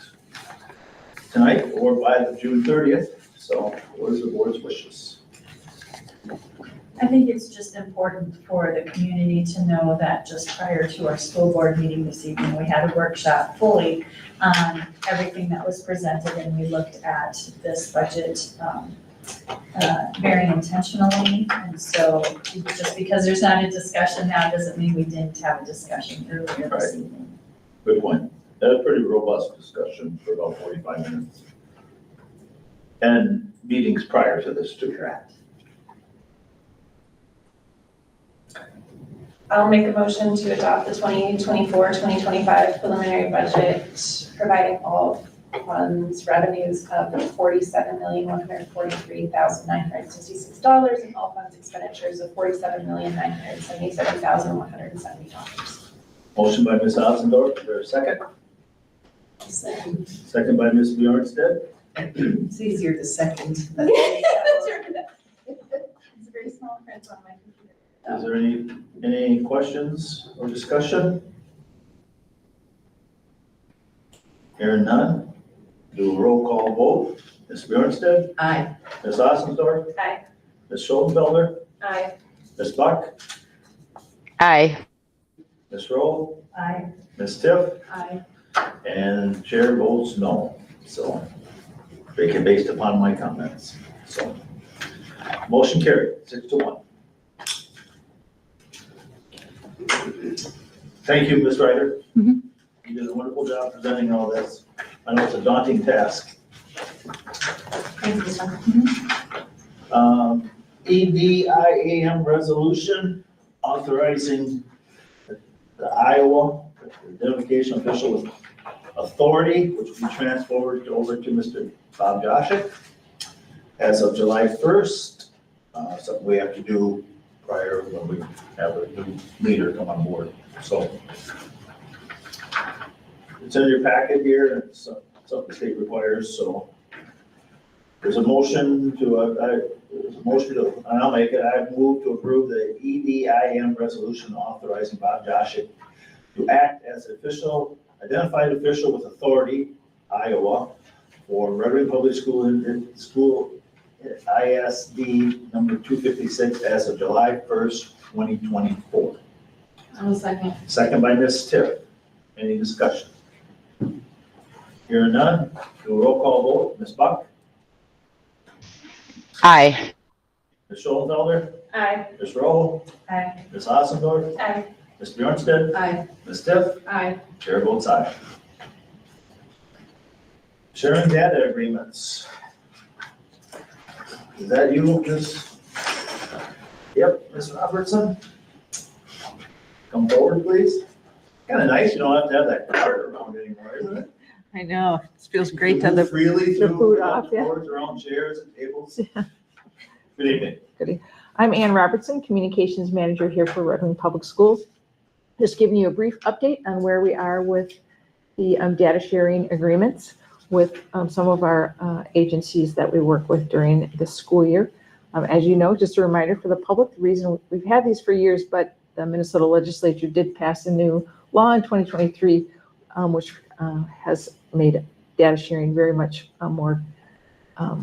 tonight or by the June 30th. So what is the board's wishes? I think it's just important for the community to know that just prior to our school board meeting this evening, we had a workshop fully on everything that was presented, and we looked at this budget very intentionally. And so just because there's not a discussion now doesn't mean we didn't have a discussion earlier this evening. Good point. That was a pretty robust discussion for about 45 minutes. And meetings prior to this too. Correct. I'll make a motion to adopt the 2024-2025 preliminary budget, providing all funds revenues of $47,143,966 and all funds expenditures of $47,977,170. Motion by Ms. Otzendorf, is there a second? Second. Second by Ms. Bjornstead. It's easier to second. It's very small print on my computer. Is there any questions or discussion? Hearing none, do a roll call vote. Ms. Bjornstead, Aye. Ms. Otzendorf, Aye. Ms. Schoenfelder, Aye. Ms. Buck, Aye. Ms. Rowe, Aye. Ms. Tiff, Aye. and chair votes no. So, based upon my comments, so. Motion carried, 6-1. Thank you, Ms. Ryder. Mhm. You did a wonderful job presenting all this. I know it's a daunting task. EDIAM resolution authorizing the Iowa Identification Official Authority, which we transferred over to Mr. Bob Joshik as of July 1st. Something we have to do prior when we have a new leader come on board. So it's in your packet here, and it's something the state requires, so there's a motion to, and I'll make it, I move to approve the EDIM resolution authorizing Bob Joshik to act as official, identified official with authority, Iowa, for Red Wing Public School ISD number 256 as of July 1st, 2024. I'll second. Second by Ms. Tiff. Any discussion? Hearing none, do a roll call vote. Ms. Buck? Aye. Ms. Schoenfelder? Aye. Ms. Rowe? Aye. Ms. Ossendorf? Aye. Ms. Bjornstead? Aye. Ms. Tiff? Aye. Chair votes aye. Sharing data agreements. Is that you, Ms.? Yep, Ms. Robertson? Come forward, please. Kind of nice, you don't have to have that card around anymore, isn't it? I know, it feels great to Move have freely the through food off, yeah. boards around chairs and tables. Good evening. I'm Ann Robertson, Communications Manager here for Red Wing Public Schools. Just giving you a brief update on where we are with the data sharing agreements with some of our agencies that we work with during the school year. As you know, just a reminder for the public, the reason we've had these for years, but the Minnesota legislature did pass a new law in 2023, which has made data sharing very much more, I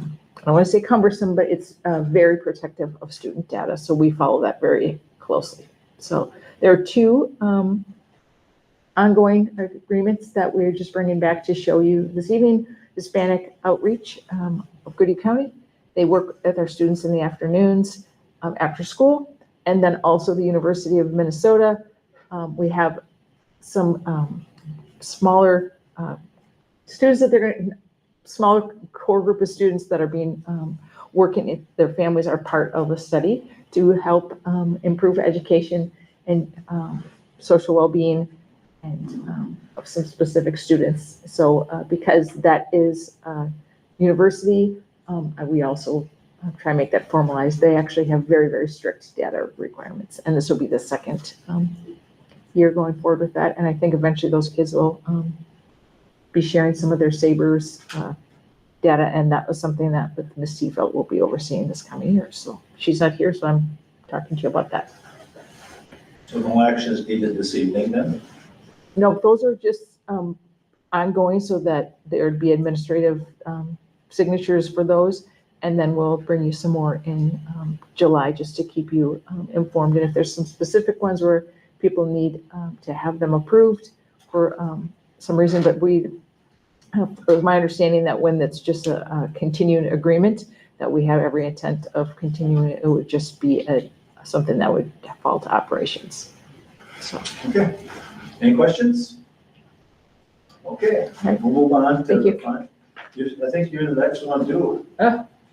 don't want to say cumbersome, but it's very protective of student data. So we follow that very closely. So there are two ongoing agreements that we're just bringing back to show you this evening. Hispanic Outreach of Goodie County. They work with our students in the afternoons after school. And then also the University of Minnesota. We have some smaller students that they're going to, smaller core group of students that are being working, their families are part of the study to help improve education and social well-being and of some specific students. So because that is university, we also try and make that formalized. They actually have very, very strict data requirements. And this will be the second year going forward with that. And I think eventually those kids will be sharing some of their SABRS data. And that was something that Ms. Seafeld will be overseeing this coming year. So she's not here, so I'm talking to you about that. So no action is needed this evening then? No, those are just ongoing so that there'd be administrative signatures for those. And then we'll bring you some more in July just to keep you informed. And if there's some specific ones where people need to have them approved for some reason, but it was my understanding that when it's just a continuing agreement, that we have every intent of continuing, it would just be something that would fall to operations. So. Okay. Any questions? Okay, we'll move on to the fun. I think you're the next one too.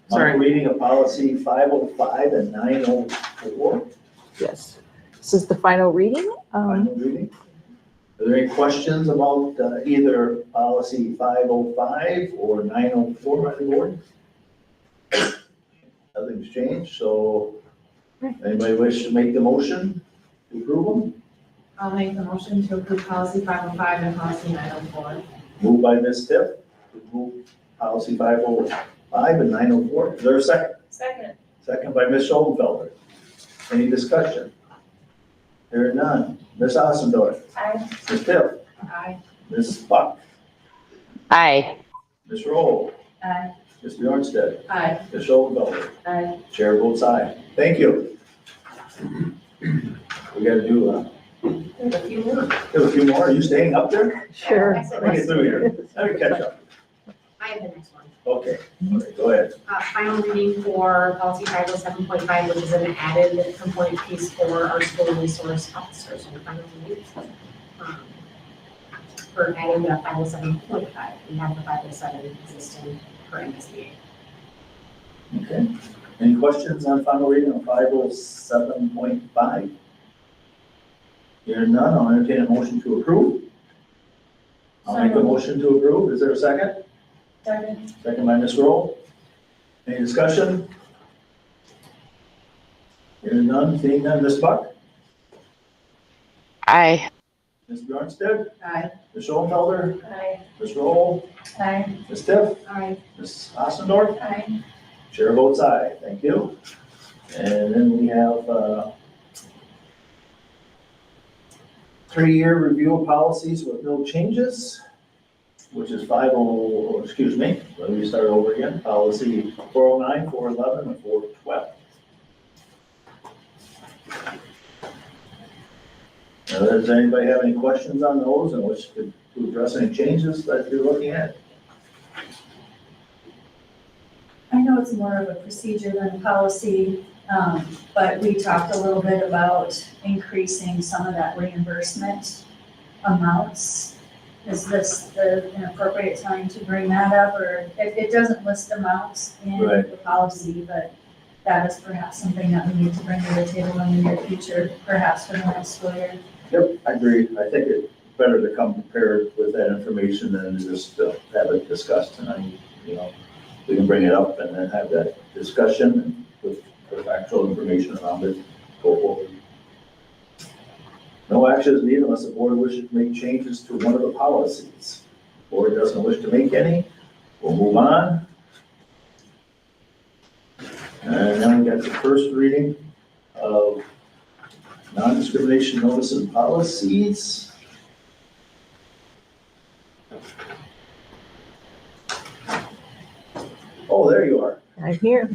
Sorry. I'm reading a policy 505 and 904. Yes. This is the final reading. Final reading. Are there any questions about either policy 505 or 904 by the board? Nothing's changed, so anybody wish to make the motion to approve them? I'll make the motion to approve policy 505 and policy 904. Moved by Ms. Tiff, to move policy 505 and 904. Is there a second? Second. Second by Ms. Schoenfelder. Any discussion? There are none. Ms. Ossendorf. Aye. Ms. Tiff. Aye. Ms. Buck. Aye. Ms. Roll. Aye. Ms. Bjornsted. Aye. Ms. Schoenfelder. Aye. Chair votes aye. Thank you. We gotta do, There's a few more. a few more. Are you staying up there? Sure. Let me get through here. Let me catch up. I have the next one. Okay, all right, go ahead. Final reading for policy 507.5, which is an added component piece for our school resource officers. And final reading for adding the 507.5. We have the 507 existing for MSBA. Okay. Any questions on final reading of 507.5? Hearing none, I'll entertain a motion to approve. I'll make a motion to approve. Is there a second? Second. Second by Ms. Roll. Any discussion? Hearing none, seeing none. Ms. Buck? Aye. Ms. Bjornsted? Aye. Ms. Schoenfelder? Aye. Ms. Roll? Aye. Ms. Tiff? Aye. Ms. Ossendorf? Aye. Chair votes aye. Thank you. And then we have 3-year review of policies with no changes, which is let me start over again. Policy 409, 411, and 412. Does anybody have any questions on those and wish to address any changes that you're looking at? I know it's more of a procedure than a policy, but we talked a little bit about increasing some of that reimbursement amounts. Is this an appropriate time to bring that up, or it doesn't list amounts in Right. the policy, but that is perhaps something that we need to bring to the table in the near future, perhaps for the next school year. Yep, I agree. I think it's better to come prepared with that information than just have it discussed tonight. You know, we can bring it up and then have that discussion with the factual information around it, go forward. No action is needed unless the board wishes to make changes to one of the policies. Board doesn't wish to make any, we'll move on. And then we got the first reading of non-discrimination notices and policies. Oh, there you are. I'm here.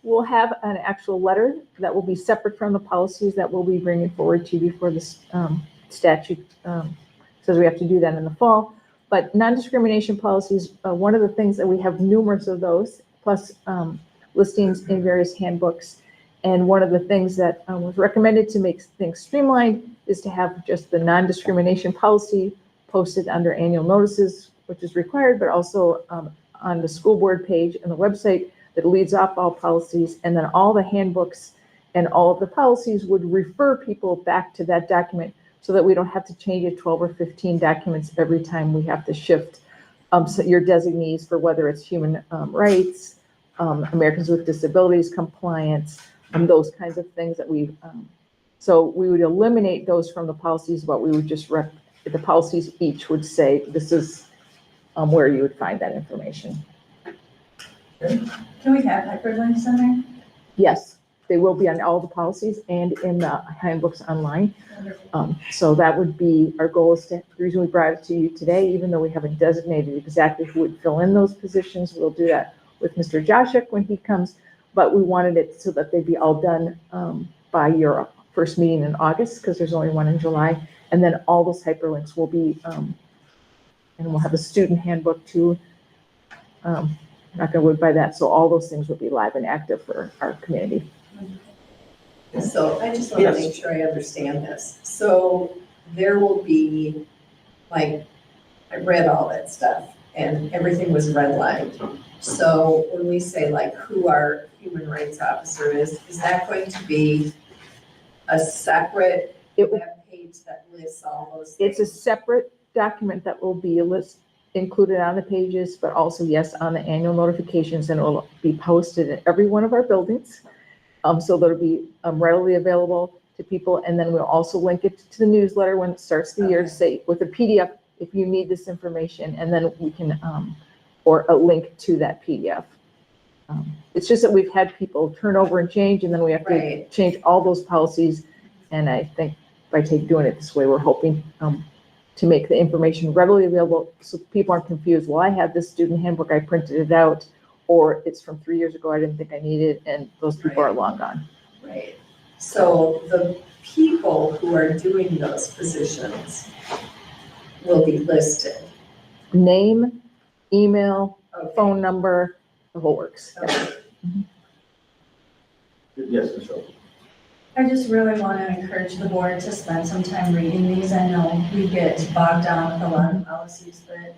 We'll have an actual letter that will be separate from the policies that we'll be bringing forward to you before this statute says we have to do that in the fall. But non-discrimination policies, one of the things that we have numerous of those, plus listings in various handbooks. And one of the things that was recommended to make things streamlined is to have just the non-discrimination policy posted under annual notices, which is required, but also on the school board page and the website that leads off all policies. And then all the handbooks and all of the policies would refer people back to that document so that we don't have to change it 12 or 15 documents every time we have to shift so your designees for whether it's human rights, Americans with Disabilities compliance, those kinds of things that we, so we would eliminate those from the policies, but we would just, the policies each would say, this is where you would find that information. Can we have hyperlinks in there? Yes, they will be on all the policies and in the handbooks online. So that would be, our goal is to, the reason we brought it to you today, even though we haven't designated exactly who would fill in those positions, we'll do that with Mr. Joshik when he comes, but we wanted it so that they'd be all done by your first meeting in August, because there's only one in July. And then all those hyperlinks will be, and we'll have a student handbook too. Not gonna would by that, so all those things will be live and active for our community. So I just want to make sure I understand this. So there will be, like, I read all that stuff and everything was redlined. So when we say like who our human rights officer is that going to be a separate web page that lists all those things? It's a separate document that will be a list included on the pages, but also, yes, on the annual notifications, and it will be posted in every one of our buildings. So that'll be readily available to people. And then we'll also link it to the newsletter when it starts the year to say with a PDF, if you need this information, and then we can, or a link to that PDF. It's just that we've had people turn over and change, and then we have to change all those policies. And I think by doing it this way, we're hoping to make the information readily available so people aren't confused. Well, I have this student handbook, I printed it out, or it's from 3 years ago, I didn't think I needed it, and those people are long gone. Right. So the people who are doing those positions will be listed. Name, email, phone number, the whole works. Yes, Michelle. I just really want to encourage the board to spend some time reading these. I know we get bogged down with a lot of policies, but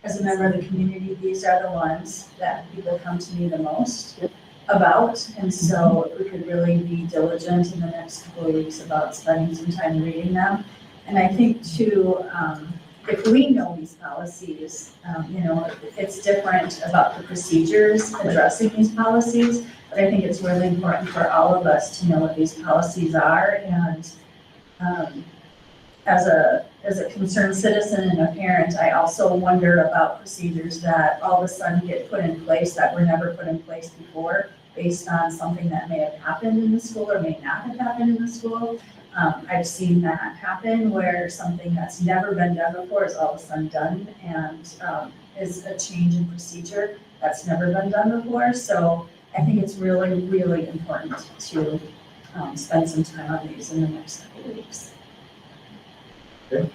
as a member of the community, these are the ones that people come to me the most about. And so if we could really be diligent in the next couple of weeks about spending some time reading them. And I think too, if we know these policies, it's different about the procedures addressing these policies, but I think it's really important for all of us to know what these policies are. And as a concerned citizen and a parent, I also wonder about procedures that all of a sudden get put in place that were never put in place before, based on something that may have happened in the school or may not have happened in the school. I've seen that happen where something that's never been done before is all of a sudden done, and is a change in procedure that's never been done before. So I think it's really, really important to spend some time on these in the next couple of weeks. Okay.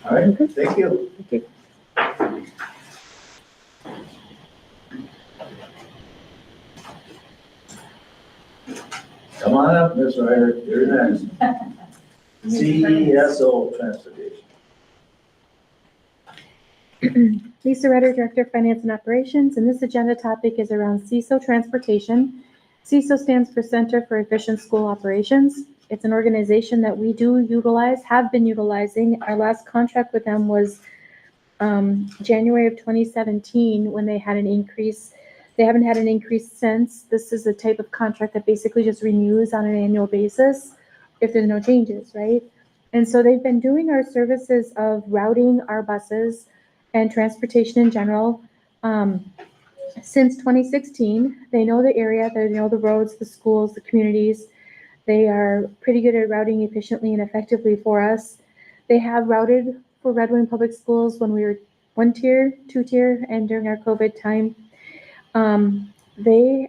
All right, thank you. Okay. Come on up, Ms. Ryder, you're next. CESO transportation. Lisa Ryder, Director of Finance and Operations, and this agenda topic is around CESO Transportation. CESO stands for Center for Efficient School Operations. It's an organization that we do utilize, have been utilizing. Our last contract with them was January of 2017, when they had an increase. They haven't had an increase since. This is a type of contract that basically just renews on an annual basis if there's no changes, right? And so they've been doing our services of routing our buses and transportation in general since 2016. They know the area, they know the roads, the schools, the communities. They are pretty good at routing efficiently and effectively for us. They have routed for Red Wing Public Schools when we were 1-tier, 2-tier, and during our COVID time. They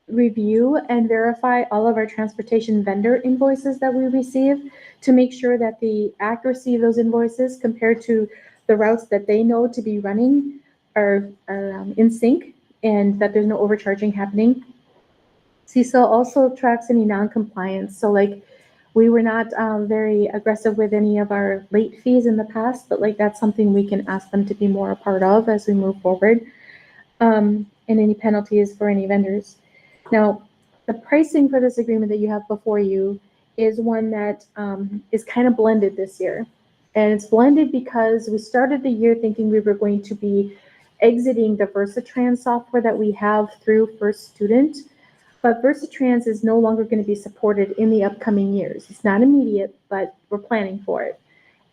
review and verify all of our transportation vendor invoices that we receive to make sure that the accuracy of those invoices compared to the routes that they know to be running are in sync and that there's no overcharging happening. CISO also tracks any non-compliance. So like we were not very aggressive with any of our late fees in the past, but like that's something we can ask them to be more a part of as we move forward. And any penalties for any vendors. Now, the pricing for this agreement that you have before you is one that is kind of blended this year. And it's blended because we started the year thinking we were going to be exiting the Versatrans software that we have through First Student. But Versatrans is no longer going to be supported in the upcoming years. It's not immediate, but we're planning for it.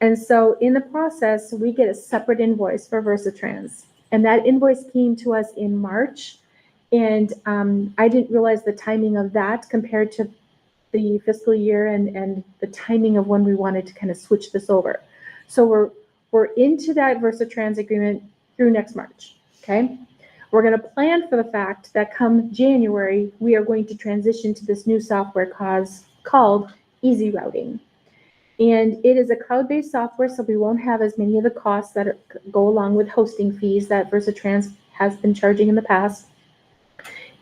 And so in the process, we get a separate invoice for Versatrans. And that invoice came to us in March. And I didn't realize the timing of that compared to the fiscal year and the timing of when we wanted to kind of switch this over. So we're into that Versatrans agreement through next March, okay? We're going to plan for the fact that come January, we are going to transition to this new software called Easy Routing. And it is a cloud-based software, so we won't have as many of the costs that go along with hosting fees that Versatrans has been charging in the past.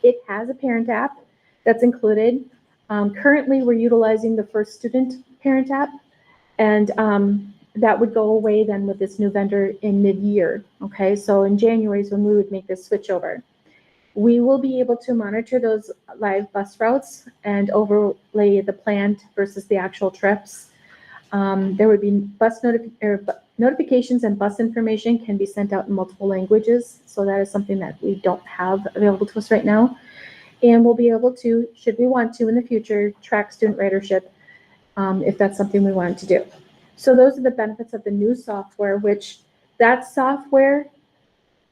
It has a parent app that's included. Currently, we're utilizing the First Student parent app, and that would go away then with this new vendor in mid-year, okay? So in January is when we would make this switch over. We will be able to monitor those live bus routes and overlay the planned versus the actual trips. There would be bus notifications and bus information can be sent out in multiple languages. So that is something that we don't have available to us right now. And we'll be able to, should we want to in the future, track student ridership if that's something we wanted to do. So those are the benefits of the new software, which that software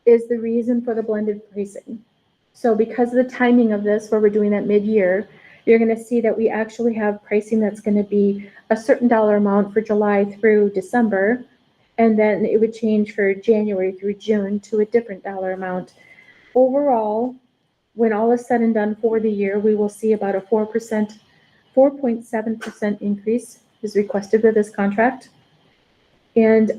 is the reason for the blended pricing. So because of the timing of this, where we're doing that mid-year, you're going to see that we actually have pricing that's going to be a certain dollar amount for July through December, and then it would change for January through June to a different dollar amount. Overall, when all is said and done for the year, we will see about a 4.7% increase is requested with this contract. And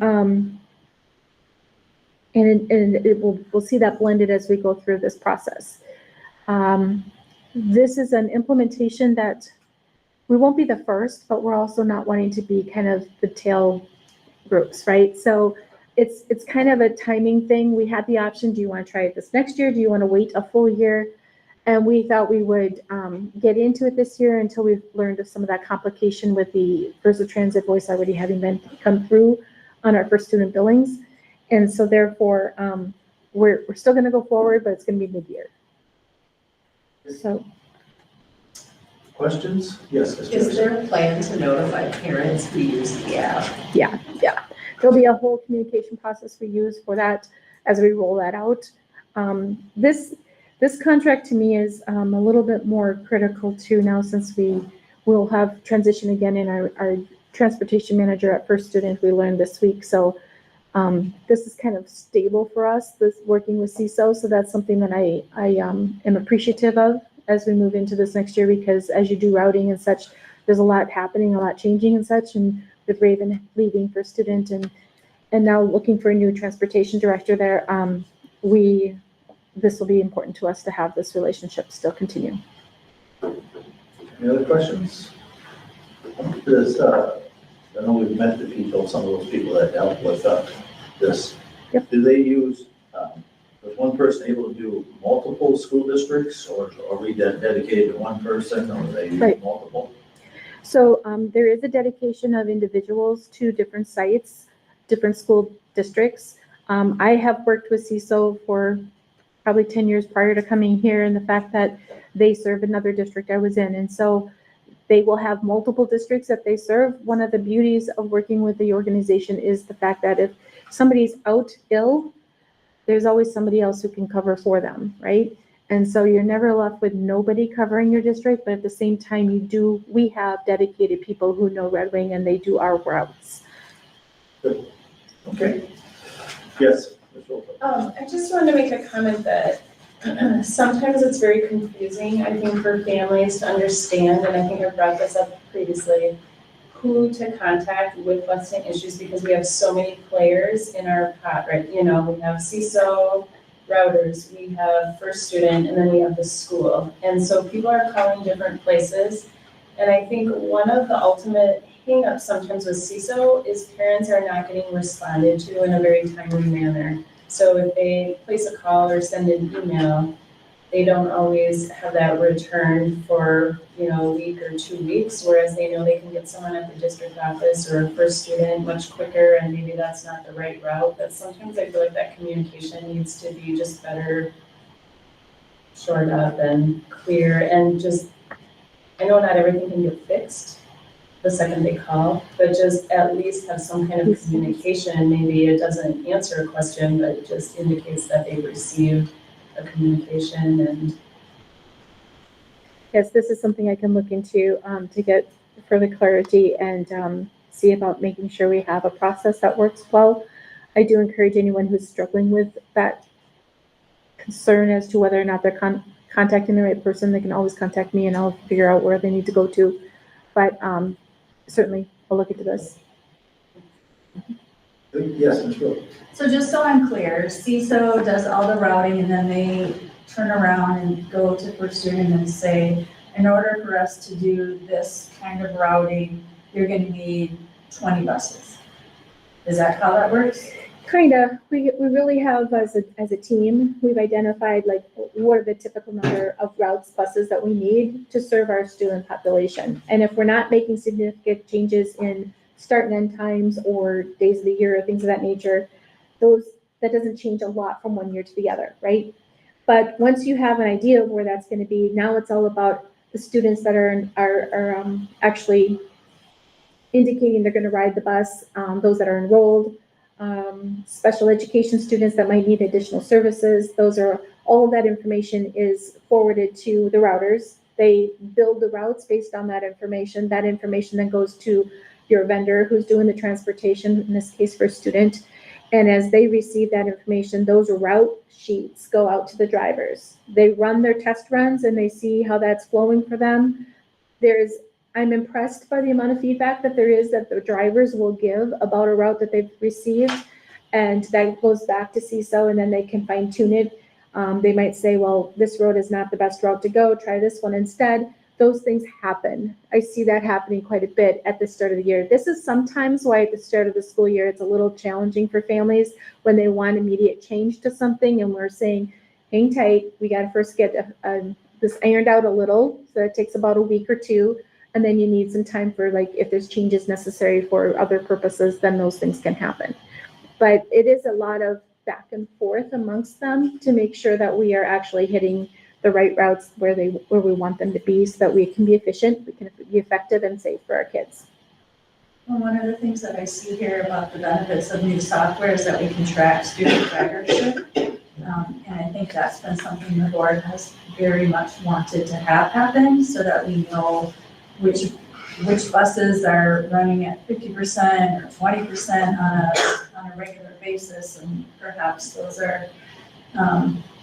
we'll see that blended as we go through this process. This is an implementation that we won't be the first, but we're also not wanting to be kind of the tail groups, right? So it's kind of a timing thing. We had the option, do you want to try it this next year? Do you want to wait a full year? And we thought we would get into it this year until we've learned of some of that complication with the Versatrans invoice already having come through on our First Student billings. And so therefore, we're still going to go forward, but it's going to be mid-year. So. Questions? Yes, Mr. Is there a plan to notify parents who use the app? Yeah. There'll be a whole communication process we use for that as we roll that out. This contract to me is a little bit more critical too now, since we will have transition again in our transportation manager at First Student. We learned this week. So this is kind of stable for us, this working with CISO. So that's something that I am appreciative of as we move into this next year, because as you do routing and such, there's a lot happening, a lot changing and such. And with Raven leaving First Student and now looking for a new transportation director there, this will be important to us to have this relationship still continue. Any other questions? There's, I know we've met the people, some of those people that help with this. Yep. Do they use, is one person able to do multiple school districts, or are we dedicated to one person, or are they use multiple? So there is a dedication of individuals to different sites, different school districts. I have worked with CISO for probably 10 years prior to coming here, and the fact that they serve another district I was in. And so they will have multiple districts that they serve. One of the beauties of working with the organization is the fact that if somebody's out ill, there's always somebody else who can cover for them, right? And so you're never left with nobody covering your district, but at the same time, we have dedicated people who know Red Wing and they do our routes. Okay. Yes. Ms. Wolf. I just wanted to make a comment that sometimes it's very confusing, I think, for families to understand, and I think I brought this up previously, who to contact with busing issues, because we have so many players in our pot, right? You know, we have CISO, routers, we have First Student, and then we have the school. And so people are calling different places. And I think one of the ultimate hangups sometimes with CISO is parents are not getting responded to in a very timely manner. So if they place a call or send an email, they don't always have that returned for, you know, a week or 2 weeks, whereas they know they can get someone at the district office or a First Student much quicker, and maybe that's not the right route. But sometimes I feel like that communication needs to be just better shored up and clear, and just, I know not everything can get fixed the second they call, but just at least have some kind of communication. Maybe it doesn't answer a question, but it just indicates that they've received a communication. And Yes, this is something I can look into to get further clarity and see about making sure we have a process that works well. I do encourage anyone who's struggling with that concern as to whether or not they're contacting the right person, they can always contact me and I'll figure out where they need to go to. But certainly, I'll look into this. Yes, Ms. Wolf. So just so I'm clear, CISO does all the routing and then they turn around and go to First Student and say, in order for us to do this kind of routing, you're gonna need 20 buses. Is that how that works? Kinda. We really have, as a team, we've identified like what are the typical number of routes, buses that we need to serve our student population. And if we're not making significant changes in start and end times or days of the year or things of that nature, that doesn't change a lot from one year to the other, right? But once you have an idea of where that's going to be, now it's all about the students that are actually indicating they're going to ride the bus, those that are enrolled, special education students that might need additional services. All of that information is forwarded to the routers. They build the routes based on that information. That information then goes to your vendor who's doing the transportation, in this case for student. And as they receive that information, those route sheets go out to the drivers. They run their test runs and they see how that's flowing for them. I'm impressed by the amount of feedback that the drivers will give about a route that they've received. And that goes back to CISO and then they can fine tune it. They might say, well, this road is not the best route to go, try this one instead. Those things happen. I see that happening quite a bit at the start of the year. This is sometimes why at the start of the school year, it's a little challenging for families when they want immediate change to something. And we're saying, hang tight, we got to first get this ironed out a little. So it takes about a week or two. And then you need some time for like, if there's changes necessary for other purposes, then those things can happen. But it is a lot of back and forth amongst them to make sure that we are actually hitting the right routes where we want them to be so that we can be efficient, we can be effective and safe for our kids. Well, one of the things that I see here about the benefits of new software is that we can track student ridership. And I think that's been something the board has very much wanted to have happen so that we know which buses are running at 50% or 20% on a regular basis. And perhaps those are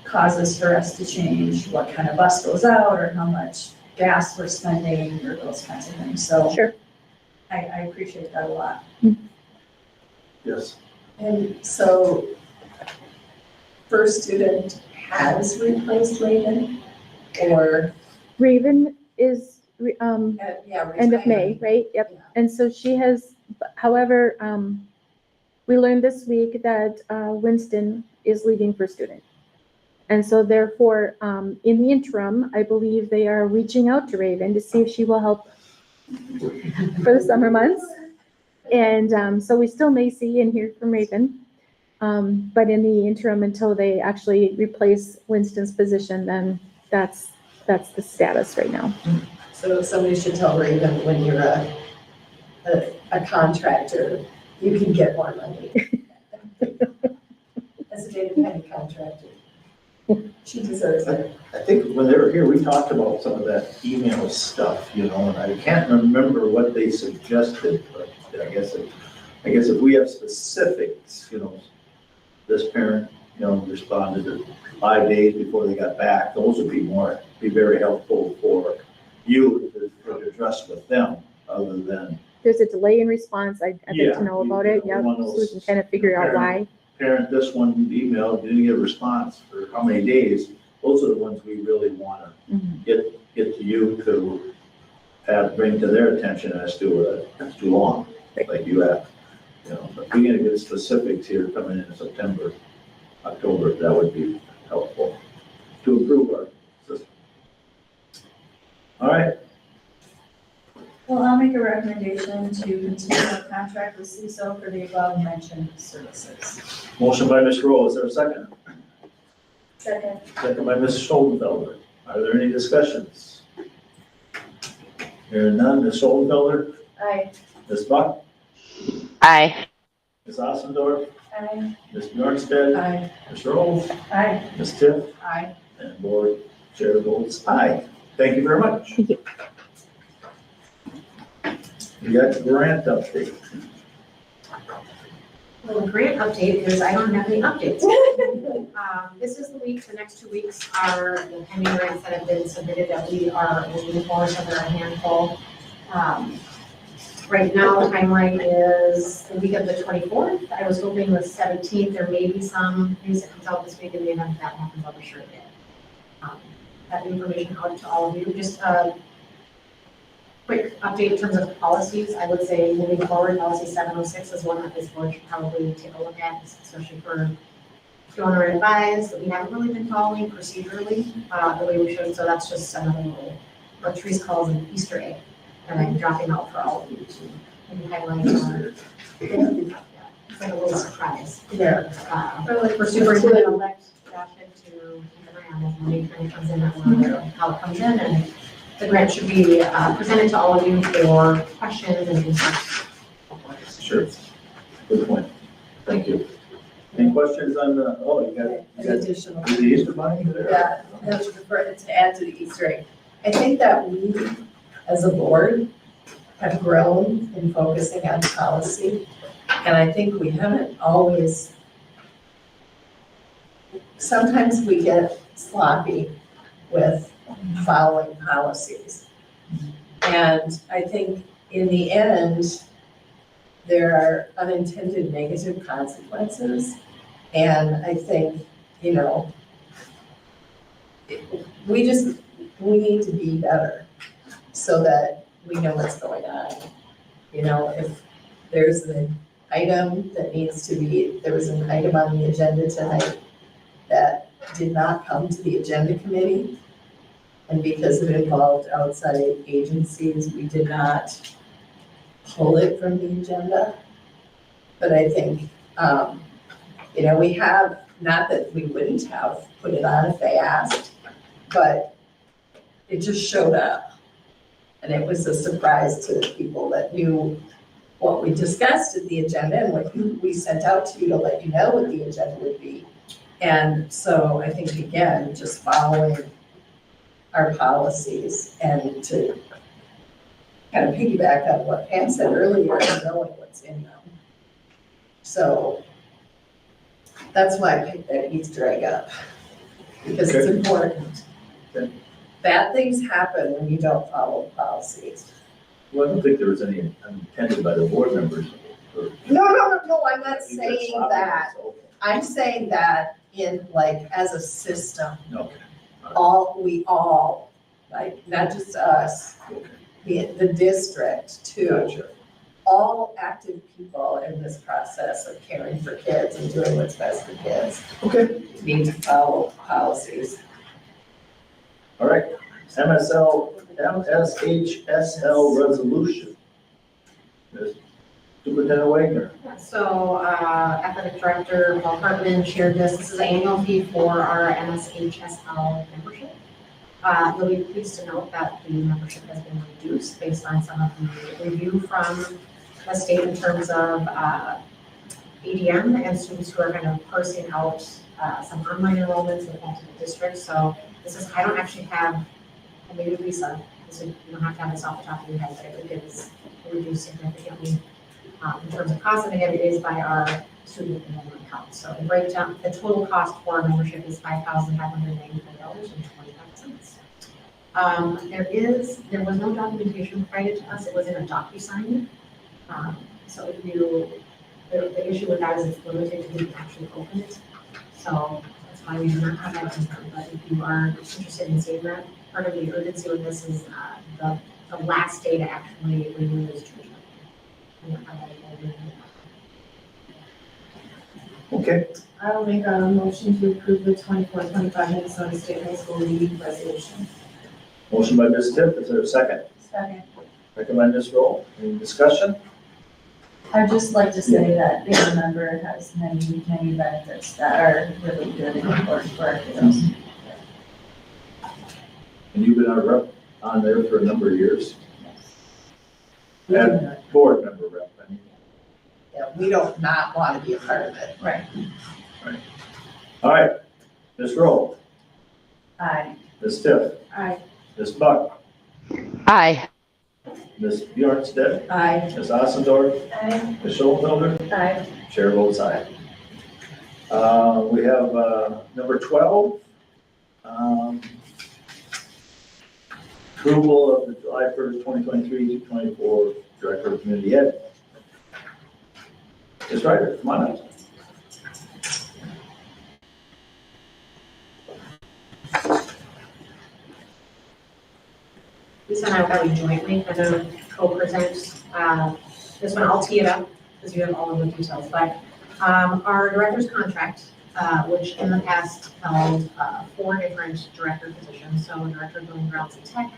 causes for us to change what kind of bus goes out or how much gas we're spending or those kinds of things. So sure. I appreciate that a lot. Yes. And so First Student has replaced Raven or? Raven is end of May, retiring. right? Yep. Yeah. And so she has, however, we learned this week that Winston is leaving for student. And so therefore, in the interim, I believe they are reaching out to Raven to see if she will help for the summer months. And so we still may see and hear from Raven. But in the interim, until they actually replace Winston's position, then that's the status right now. So somebody should tell her even when you're a contractor, you can get more money. As a data county contractor. She deserves it. I think when they were here, we talked about some of that email stuff, and I can't remember what they suggested, but I guess if we have specifics, this parent, responded to 5 days before they got back, those would be very helpful for you to address with them, other than. There's a delay in response. I'd like Yeah, to know about it. Yep, one of so we those can kind of figure out why. Parent, this one emailed, didn't get a response for how many days, those are the ones we really wanna get to you to bring to their attention as to, it's too long, like you have. But we're gonna get specifics here coming in September, October, that would be helpful to improve our system. All right, Well, I'll make a recommendation to continue our contract with CISO for the above mentioned services. motion by Ms. Rowe, is there a second? Second. Second by Ms. Schoenfelder. Are there any discussions? Hearing none, Ms. Schoenfelder, Aye. Ms. Buck, Aye. Ms. Ossendorf, Aye. Ms. Bjornstead, Aye. Ms. Rowe, Aye. Ms. Tiff, Aye. and board chair votes aye. Thank you very much. Thank you. You got the grant update. Well, the grant update is I don't have any updates. This is the week, the next 2 weeks are the pending grants that have been submitted that we are moving forward, so there are a handful. Right now, the timeline is the week of the 24th. I was hoping the 17th, there may be some news that comes out this week, in the event that happens, I'll be sure to get that information out to all of you. Just a quick update in terms of policies. I would say moving forward, policy 706 is one that this board should probably take a look at, especially for donor advised, that we haven't really been following procedurally the way we should. So that's just another little, what Therese calls an Easter egg that I'm dropping out for all of you to maybe highlight. It's like a little surprise. Yeah. For Superintendent-elect Joshua to around as money kind of comes in, I want to know how it comes in, and the grant should be presented to all of you for questions and concerns. Sure. Good point. Thank you. Any questions on the, you got An additional. the Easter bunny there? Yeah, that's to add to the Easter egg. I think that we, as a board, have grown in focusing on policy. And I think we haven't always, sometimes we get sloppy with following policies. And I think in the end, there are unintended negative consequences. And I think, we need to be better so that we know what's going on. If there's an item that needs to be, there was an item on the agenda tonight that did not come to the agenda committee. And because it involved outside agencies, we did not pull it from the agenda. But I think, we have, not that we wouldn't have put it on if they asked, but it just showed up. And it was a surprise to the people that knew what we discussed at the agenda and what we sent out to you to let you know what the agenda would be. And so I think, again, just following our policies and to kind of piggyback on what Pam said earlier, and knowing what's in them. So that's why I picked that Easter egg up, because it's important. Okay. Bad things happen when you don't follow policies. Well, I don't think there was any intended by the board members. No, I'm not saying that. I'm saying that in as a system, Okay. we all, not just us, the district too. Gotcha. All active people in this process of caring for kids and doing what's best for kids. Okay. Need to follow policies. All right. MSHSL resolution. Ms. Superintendent Wagner. So, athletic director Paul Hartman shared this. This is an annual fee for our MSHSL membership. You'll be pleased to note that the membership has been reduced based on some of the review from the state in terms of ADM and students who are kind of parsing out some online enrollments in multiple districts. So this is, I don't actually have, and maybe Lisa, this would, you don't have to have this off the top of your head, but I think it's reduced significantly in terms of cost, and again, it is by our student enrollment account. So the breakdown, the total cost for our membership is $5,595.25. There was no documentation provided to us. It was in a DocuSign. So if you, the issue with that is it's limited to who can actually open it. So that's why we do not have that in there. But if you are interested in seeing that, part of the urgency with this is the last day to actually renew is June. Okay, I will make a motion to approve the 24-25 Minnesota State High School league resolution. motion by Ms. Tiff, is there a second? Second. Second by Ms. Roll, any discussion? I'd just like to say that being a member has many, many benefits that are really good and important for our kiddos. And you've been our rep on there for a number of years. And board member rep, I mean. Yeah, we don't not want to be a part of it. Right. All right, Ms. Roll, Aye. Ms. Tiff, Aye. Ms. Buck, Aye. Ms. Bjornstedt, Aye. Ms. Ossendorf, Aye. Ms. Schultfelder, Aye. chair votes aye. We have number 12. Approval of the July 1st, 2023 to 24 Director of Community Ed. Ms. Ryder, come on up. Lisa and I will probably jointly kind of co-present this one. I'll tee it up because you have all of the details. But our director's contract, which in the past held 4 different director positions, so director of building grounds and tech,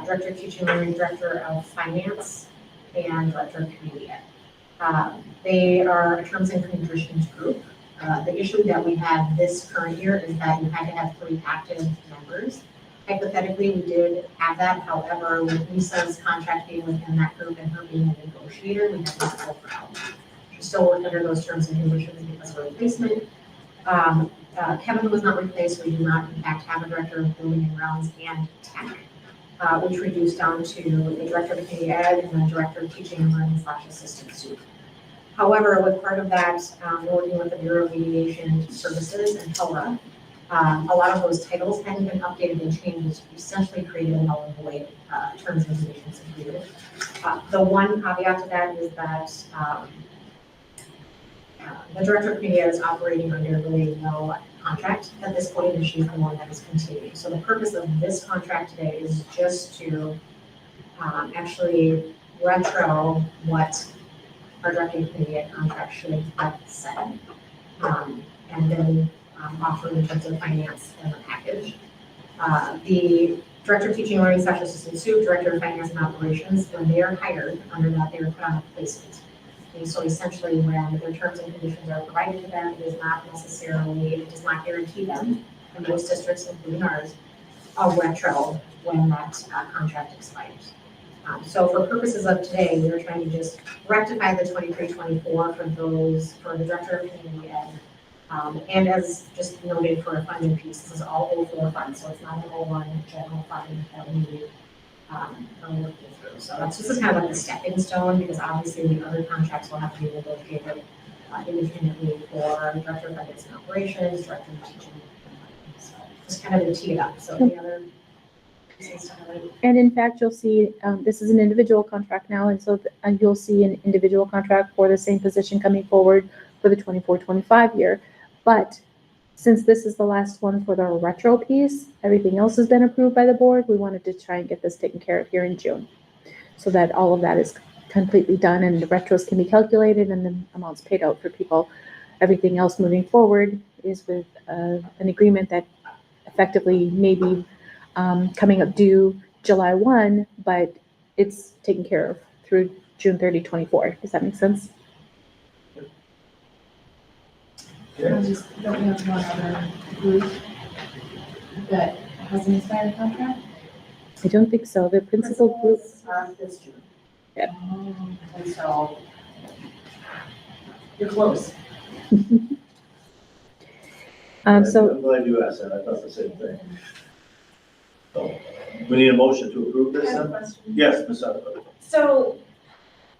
director of teaching and learning, director of finance, and director of community ed. They are a terms and conditions group. The issue that we had this current year is that you had to have 3 active members. Hypothetically, we did have that. However, with Lisa's contract being within that group and her being a negotiator, we had to go for out. She still worked under those terms and conditions because of her replacement. Kevin was not replaced. We do not, in fact, have a director of building and grounds and tech, which reduced down to the director of community ed and the director of teaching and learning / assistant soup. However, with part of that, we're working with the Bureau of Mediation Services and TOLA. A lot of those titles hadn't been updated and changed, essentially created a null and void terms and conditions included. The one caveat to that is that the director of community ed is operating under really no contract at this point, and she's the one that is continuing. So the purpose of this contract today is just to actually retro what our director of community ed contract should have said, and then offer in terms of finance and the package. The director of teaching and learning / assistant soup, director of finance and operations, when they are hired under that, they are put on a placement. And so essentially when their terms and conditions are provided to them, it is not necessarily, it does not guarantee them, in most districts, including ours, a retro when that contract expires. So for purposes of today, we are trying to just rectify the 23-24 for the director of community ed. And as just noted for a funding piece, this is all 04 funds, so it's not an 01 general fund that we are working through. So this is kind of like a stepping stone, because obviously the other contracts will have to be negotiated independently for director of finance and operations, director of teaching. So just kind of to tee it up. So any other pieces to highlight? And in fact, you'll see, this is an individual contract now, and so you'll see an individual contract for the same position coming forward for the 24-25 year. But since this is the last one for the retro piece, everything else has been approved by the board. We wanted to try and get this taken care of here in June, so that all of that is completely done and the retros can be calculated and the amounts paid out for people. Everything else moving forward is with an agreement that effectively may be coming up due July 1, but it's taken care of through June 30, 24. Does that make sense? Okay. Don't we have one other group that has an expired contract? I don't think so. The principal group, Are this June. Yep. And so you're close. so I'm glad you asked that, I thought the same thing. So, we need a motion to approve I this have a then? question. Yes, Ms. Sutherland. So,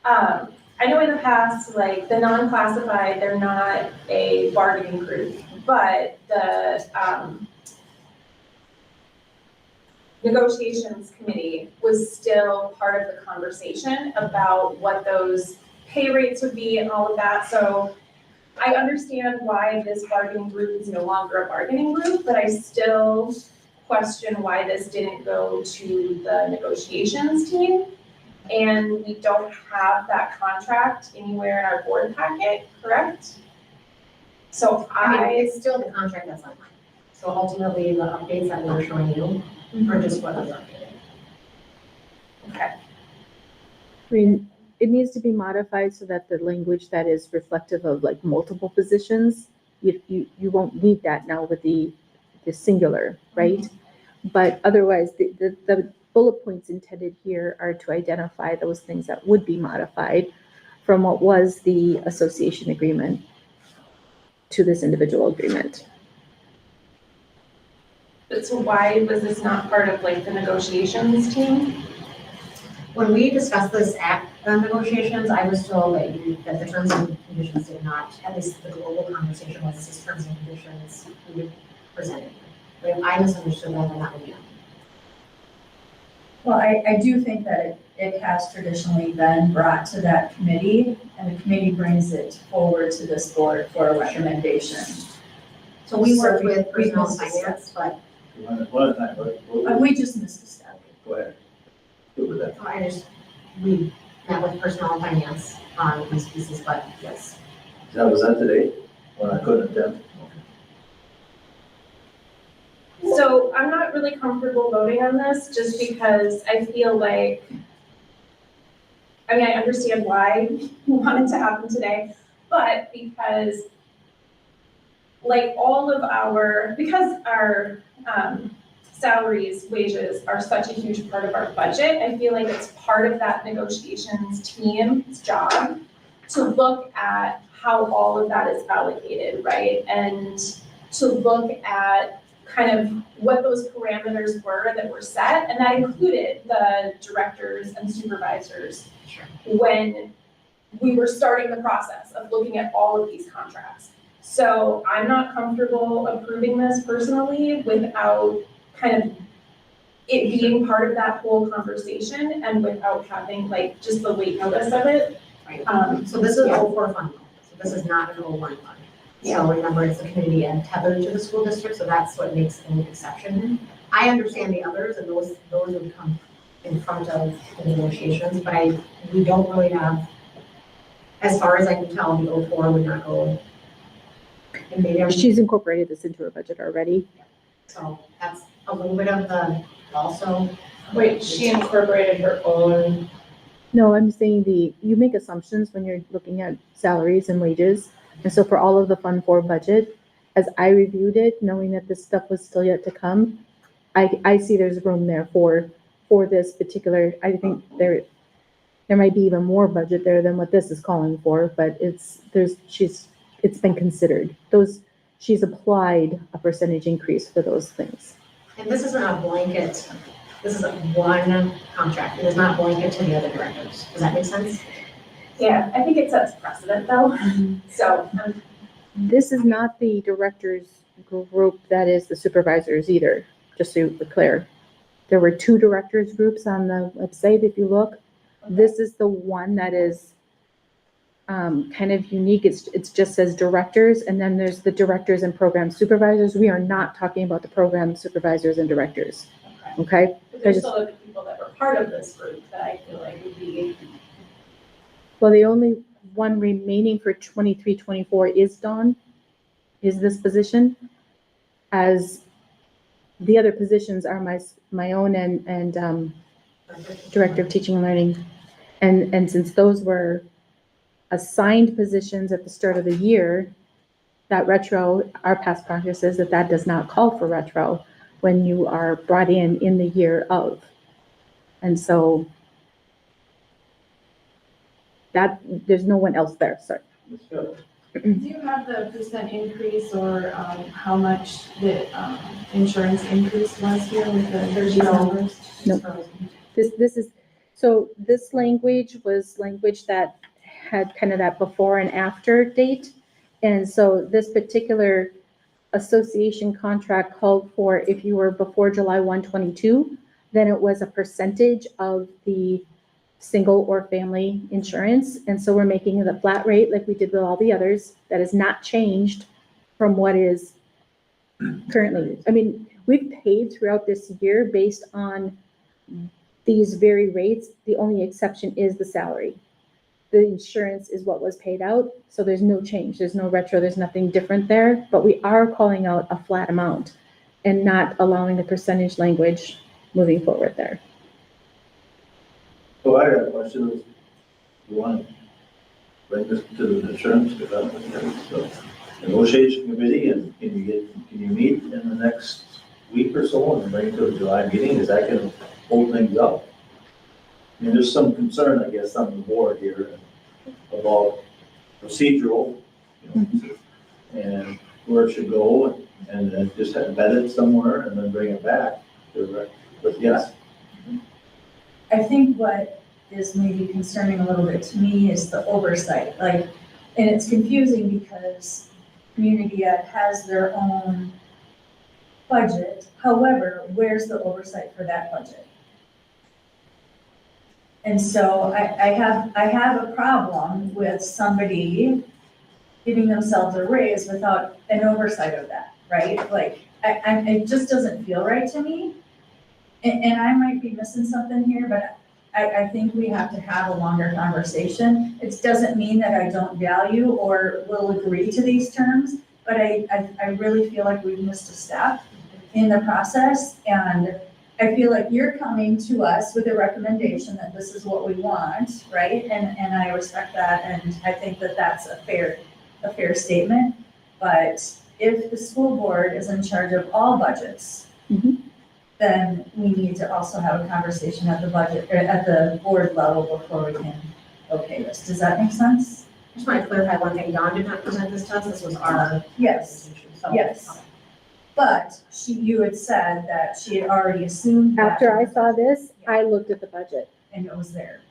I know in the past, like, the non-classified, they're not a bargaining group, but the, negotiations committee was still part of the conversation about what those pay rates would be and all of that. So I understand why this bargaining group is no longer a bargaining group, but I still question why this didn't go to the negotiations team. And we don't have that contract anywhere in our board packet, correct? So I mean, it's still the contract that's online. So ultimately, the updates that we're showing you are just what was updated. Okay. I mean, it needs to be modified so that the language that is reflective of like multiple positions, you won't need that now with the singular, right? But otherwise, the bullet points intended here are to identify those things that would be modified from what was the association agreement to this individual agreement. But so why was this not part of like the negotiations team? When we discussed this at the negotiations, I was told that the terms and conditions did not, at least the global conversation was this terms and conditions we would present it. But if I misunderstood that, then that would be. Well, I do think that it has traditionally been brought to that committee, and the committee brings it forward to this board for a recommendation. So we worked So with we personnel missed a finance, but One at a time, right? We just missed a step. Go ahead. Good with that. we met with personnel finance on these pieces, but yes. Was that today? When I couldn't attend? So I'm not really comfortable voting on this just because I feel like, I mean, I understand why you want it to happen today, but because like all of because our salaries, wages are such a huge part of our budget, I feel like it's part of that negotiations team's job to look at how all of that is allocated, right? And to look at kind of what those parameters were that were set, and that included the directors and supervisors when we were starting the process of looking at all of these contracts. So I'm not comfortable approving this personally without kind of it being part of that whole conversation and without having like just the late notice of it. Right. So this is 04 fund, so this is not an 01 fund. So remember, it's a community and tethered to the school district, so that's what makes an exception. I understand the others, and those would come in front of the negotiations, but we don't really have, as far as I can tell, the 04 would not go. And maybe She's incorporated this into her budget already. so that's a little bit of the also. Wait, she incorporated her own. No, I'm saying you make assumptions when you're looking at salaries and wages. And so for all of the Fund 4 budget, as I reviewed it, knowing that this stuff was still yet to come, I see there's room there for this particular, I think there might be even more budget there than what this is calling for, but it's been considered. She's applied a percentage increase for those things. And this isn't a blanket, this is a one contract, it is not a blanket to the other directors. Does that make sense? Yeah, I think it sets precedent though. So This is not the directors group that is the supervisors either, just so we're clear. There were 2 directors groups on the website, if you look. This is the one that is kind of unique. It just says directors, and then there's the directors and program supervisors. We are not talking about the program supervisors and directors, okay? but there's still other people that were part of this group that I feel like would be. Well, the only one remaining for 23-24 is Dawn, is this position. As the other positions are my own and Director of Teaching and Learning. And since those were assigned positions at the start of the year, that retro, our past practice is that does not call for retro when you are brought in the year of. And so that, there's no one else there, sorry. Let's go. Do you have the percent increase or how much the insurance increase was here with the numbers? No. This is, so this language was language that had kind of that before and after date. And so this particular association contract called for if you were before July 1, 22, then it was a percentage of the single or family insurance. And so we're making it a flat rate like we did with all the others. That is not changed from what is currently. I mean, we've paid throughout this year based on these very rates. The only exception is the salary. The insurance is what was paid out. So there's no change. There's no retro. There's nothing different there. But we are calling out a flat amount and not allowing the percentage language moving forward there. So I got a question, is you want to bring this to the insurance development, so negotiation committee, and can you meet in the next week or so and bring it to the July meeting, is that gonna hold things up? I mean, there's some concern, I guess, on the board here about procedural, and where it should go, and then just have vet it somewhere and then bring it back. But yes. I think what is maybe concerning a little bit to me is the oversight, like, and it's confusing because Community Ed has their own budget. However, where's the oversight for that budget? And so I have a problem with somebody giving themselves a raise without an oversight of that, right? Like, it just doesn't feel right to me. And I might be missing something here, but I think we have to have a longer conversation. It doesn't mean that I don't value or will agree to these terms, but I really feel like we've missed a step in the process. And I feel like you're coming to us with a recommendation that this is what we want, right? And I respect that, and I think that that's a fair statement. But if the school board is in charge of all budgets, then we need to also have a conversation at the budget, or at the board level before we can okay this. Does that make sense? I just want to clarify one thing. Dawn did not present this to us. This was our. Yes, yes. But you had said that she had already assumed that. After I saw this, I looked at the budget. And it was there.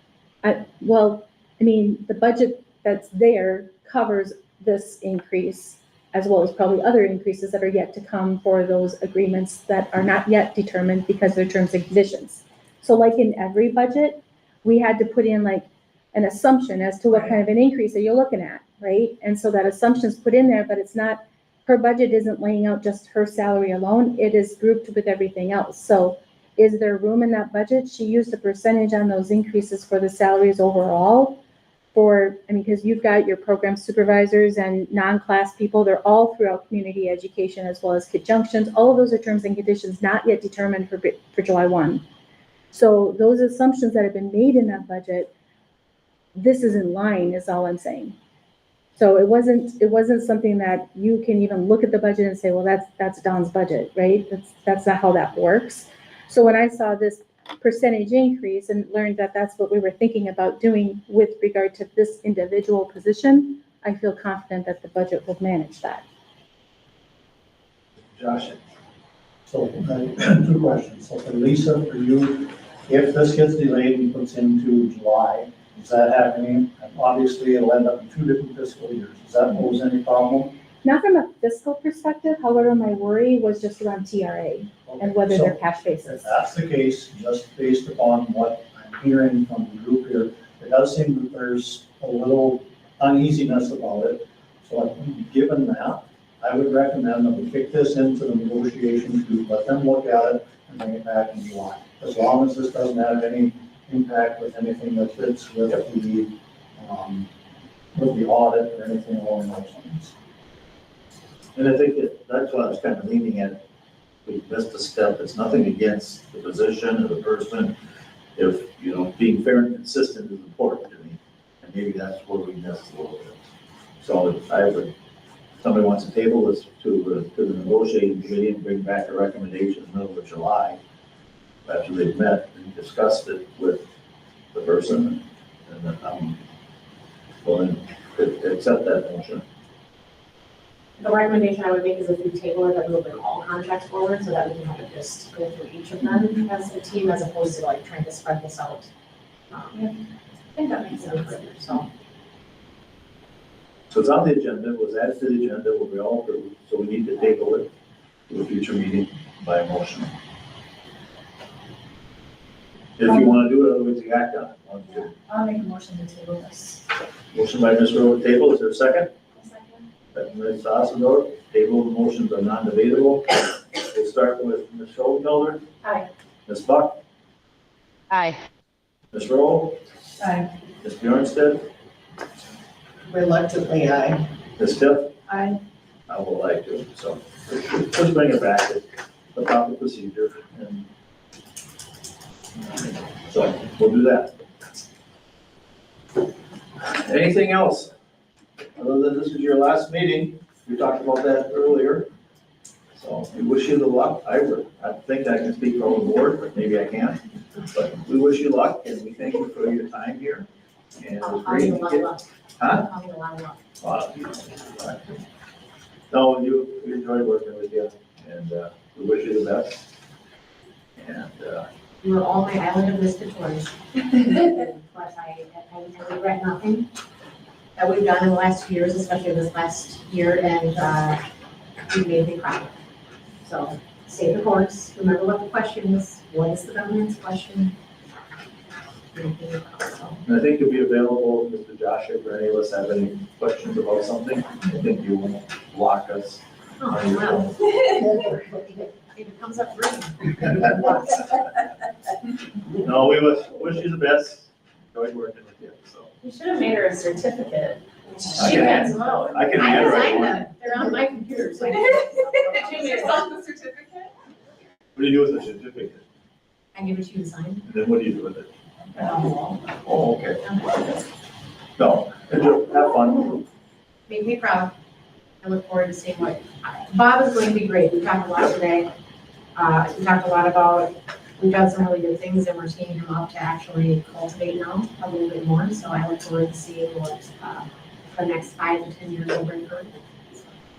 Well, I mean, the budget that's there covers this increase as well as probably other increases that are yet to come for those agreements that are not yet determined because they're terms and conditions. So like in every budget, we had to put in like an assumption as to what kind of an increase are you looking at, right? And so that assumption's put in there, but it's not, her budget isn't laying out just her salary alone. It is grouped with everything else. So is there room in that budget? She used a percentage on those increases for the salaries overall. Because you've got your program supervisors and non-class people, they're all throughout community education as well as Kid Junctions. All of those are terms and conditions not yet determined for July 1. So those assumptions that have been made in that budget, this is in line, is all I'm saying. So it wasn't something that you can even look at the budget and say, well, that's Dawn's budget, right? That's not how that works. So when I saw this percentage increase and learned that that's what we were thinking about doing with regard to this individual position, I feel confident that the budget will manage that. Josh? So, 2 questions. So for Lisa, for you, if this gets delayed and puts into July, is that happening? And obviously, it'll end up in 2 different fiscal years. Does that pose any problem? Not from a fiscal perspective, however, my worry was just around TRA and whether they're cash basis. If that's the case, just based upon what I'm hearing from the group here, it does seem that there's a little uneasiness about it. So given that, I would recommend that we kick this into the negotiations group, let them look at it and bring it back in July. As long as this doesn't have any impact with anything that fits with the audit or anything along those lines. And I think that's what I was kind of leaning at. We missed a step. It's nothing against the position or the person. if, you know, being fair and consistent is important to me, and maybe that's where we missed a little bit. So I would, somebody wants to table this to the negotiating committee and bring back a recommendation in the middle of July, after they've met and discussed it with the person, and then I'm willing to accept that motion. The recommendation I would make is if we table it, that we will bring all contracts forward so that we can have it just go through each of them as a team, as opposed to like trying to spread this out. I think that makes sense, so. So it's on the agenda, it was added to the agenda, will be all approved, so we need to table it to a future meeting by motion. If you want to do it, otherwise you act on it. One, two. I'll make a motion to table this. Motion by Ms. Rowe, table, is there a second? Second by Ms. Ossendorf, table, the motions are non-debatable. We'll start with Ms. Schoenfelder. Aye. Ms. Buck, Aye. Ms. Rowe, Aye. Ms. Bjornsted, Reluctantly, I. Ms. Tiff. Aye. I will like to, so let's bring it back to the proper procedure, and so we'll do that. Anything else? Other than this is your last meeting, we talked about that earlier. So we wish you the luck. I think I can speak for all the board, but maybe I can't. But we wish you luck, and we thank you for your time here. And it was I'll need great a to lot get. of luck. Huh? I'll need a lot of luck. No, we enjoyed working with you, and we wish you the best. And You were all my island of missed tours. But I regret nothing that we've done in the last 2 years, especially this last year, and we made me proud. So stay the course, remember what the question is, what is the government's question? Make me proud, so. And I think you'll be available, Mr. Josh, if any of us have any questions about something. I think you won't block us. Oh, well. If it comes up free. No, we wish you the best. Enjoyed working with you, so. You should have made her a certificate. I She can hands hand- them out. I can I handwrite designed one. them, they're on my computer, so I She made the certificate? What do you do with the certificate? I give it to you to sign. And then what do you do with it? On the wall. Oh, okay. No, have fun. Make me proud. I look forward to seeing what, Bob is going to be great. We talked a lot today. We talked a lot about, we've done some really good things and we're seeing him up to actually cultivate now a little bit more. So I look forward to seeing what the next 5 to 10 years will bring for him.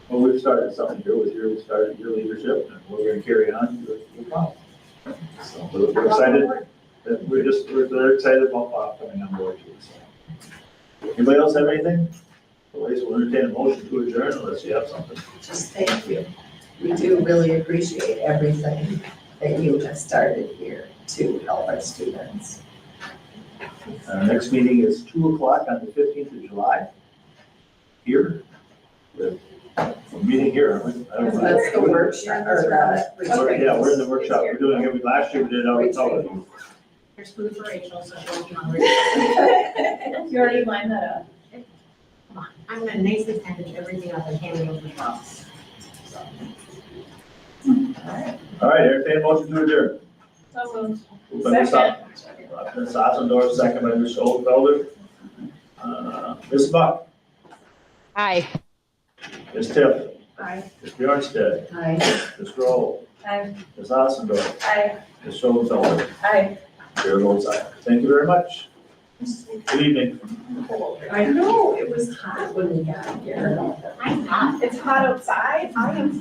Well, we've started something here with we started your leadership, and we're gonna carry on with Bob. So we're excited. We're very excited about Bob coming on board too, so. Anybody else have anything? Otherwise, we'll entertain a motion to adjourn unless you have something. Just thank you. We do really appreciate everything that you have started here to help our students. Our next meeting is 2:00 on the 15th of July. Here. We're meeting here, aren't we? I don't know. That's the workshop, or Yeah, we're in the workshop. We're doing it, last year we did it out in Tulsa. There's food for Rachel, so she'll be hungry. You already lined that up. Come on, I'm gonna nicely package everything up and hand it over to the boss. All right, entertain a motion to adjourn. So moved. Moved by Ms. Ms. Ossendorf, second by Ms. Schoenfelder. Ms. Buck, Aye. Ms. Tiff, Aye. Ms. Bjornsted, Hi. Ms. Grohl, Aye. Ms. Ossendorf, Aye. Ms. Schoenfelder, Aye. Chair votes aye. Thank you very much. Good evening. I know, it was hot when we got here. I'm not. It's hot outside. I am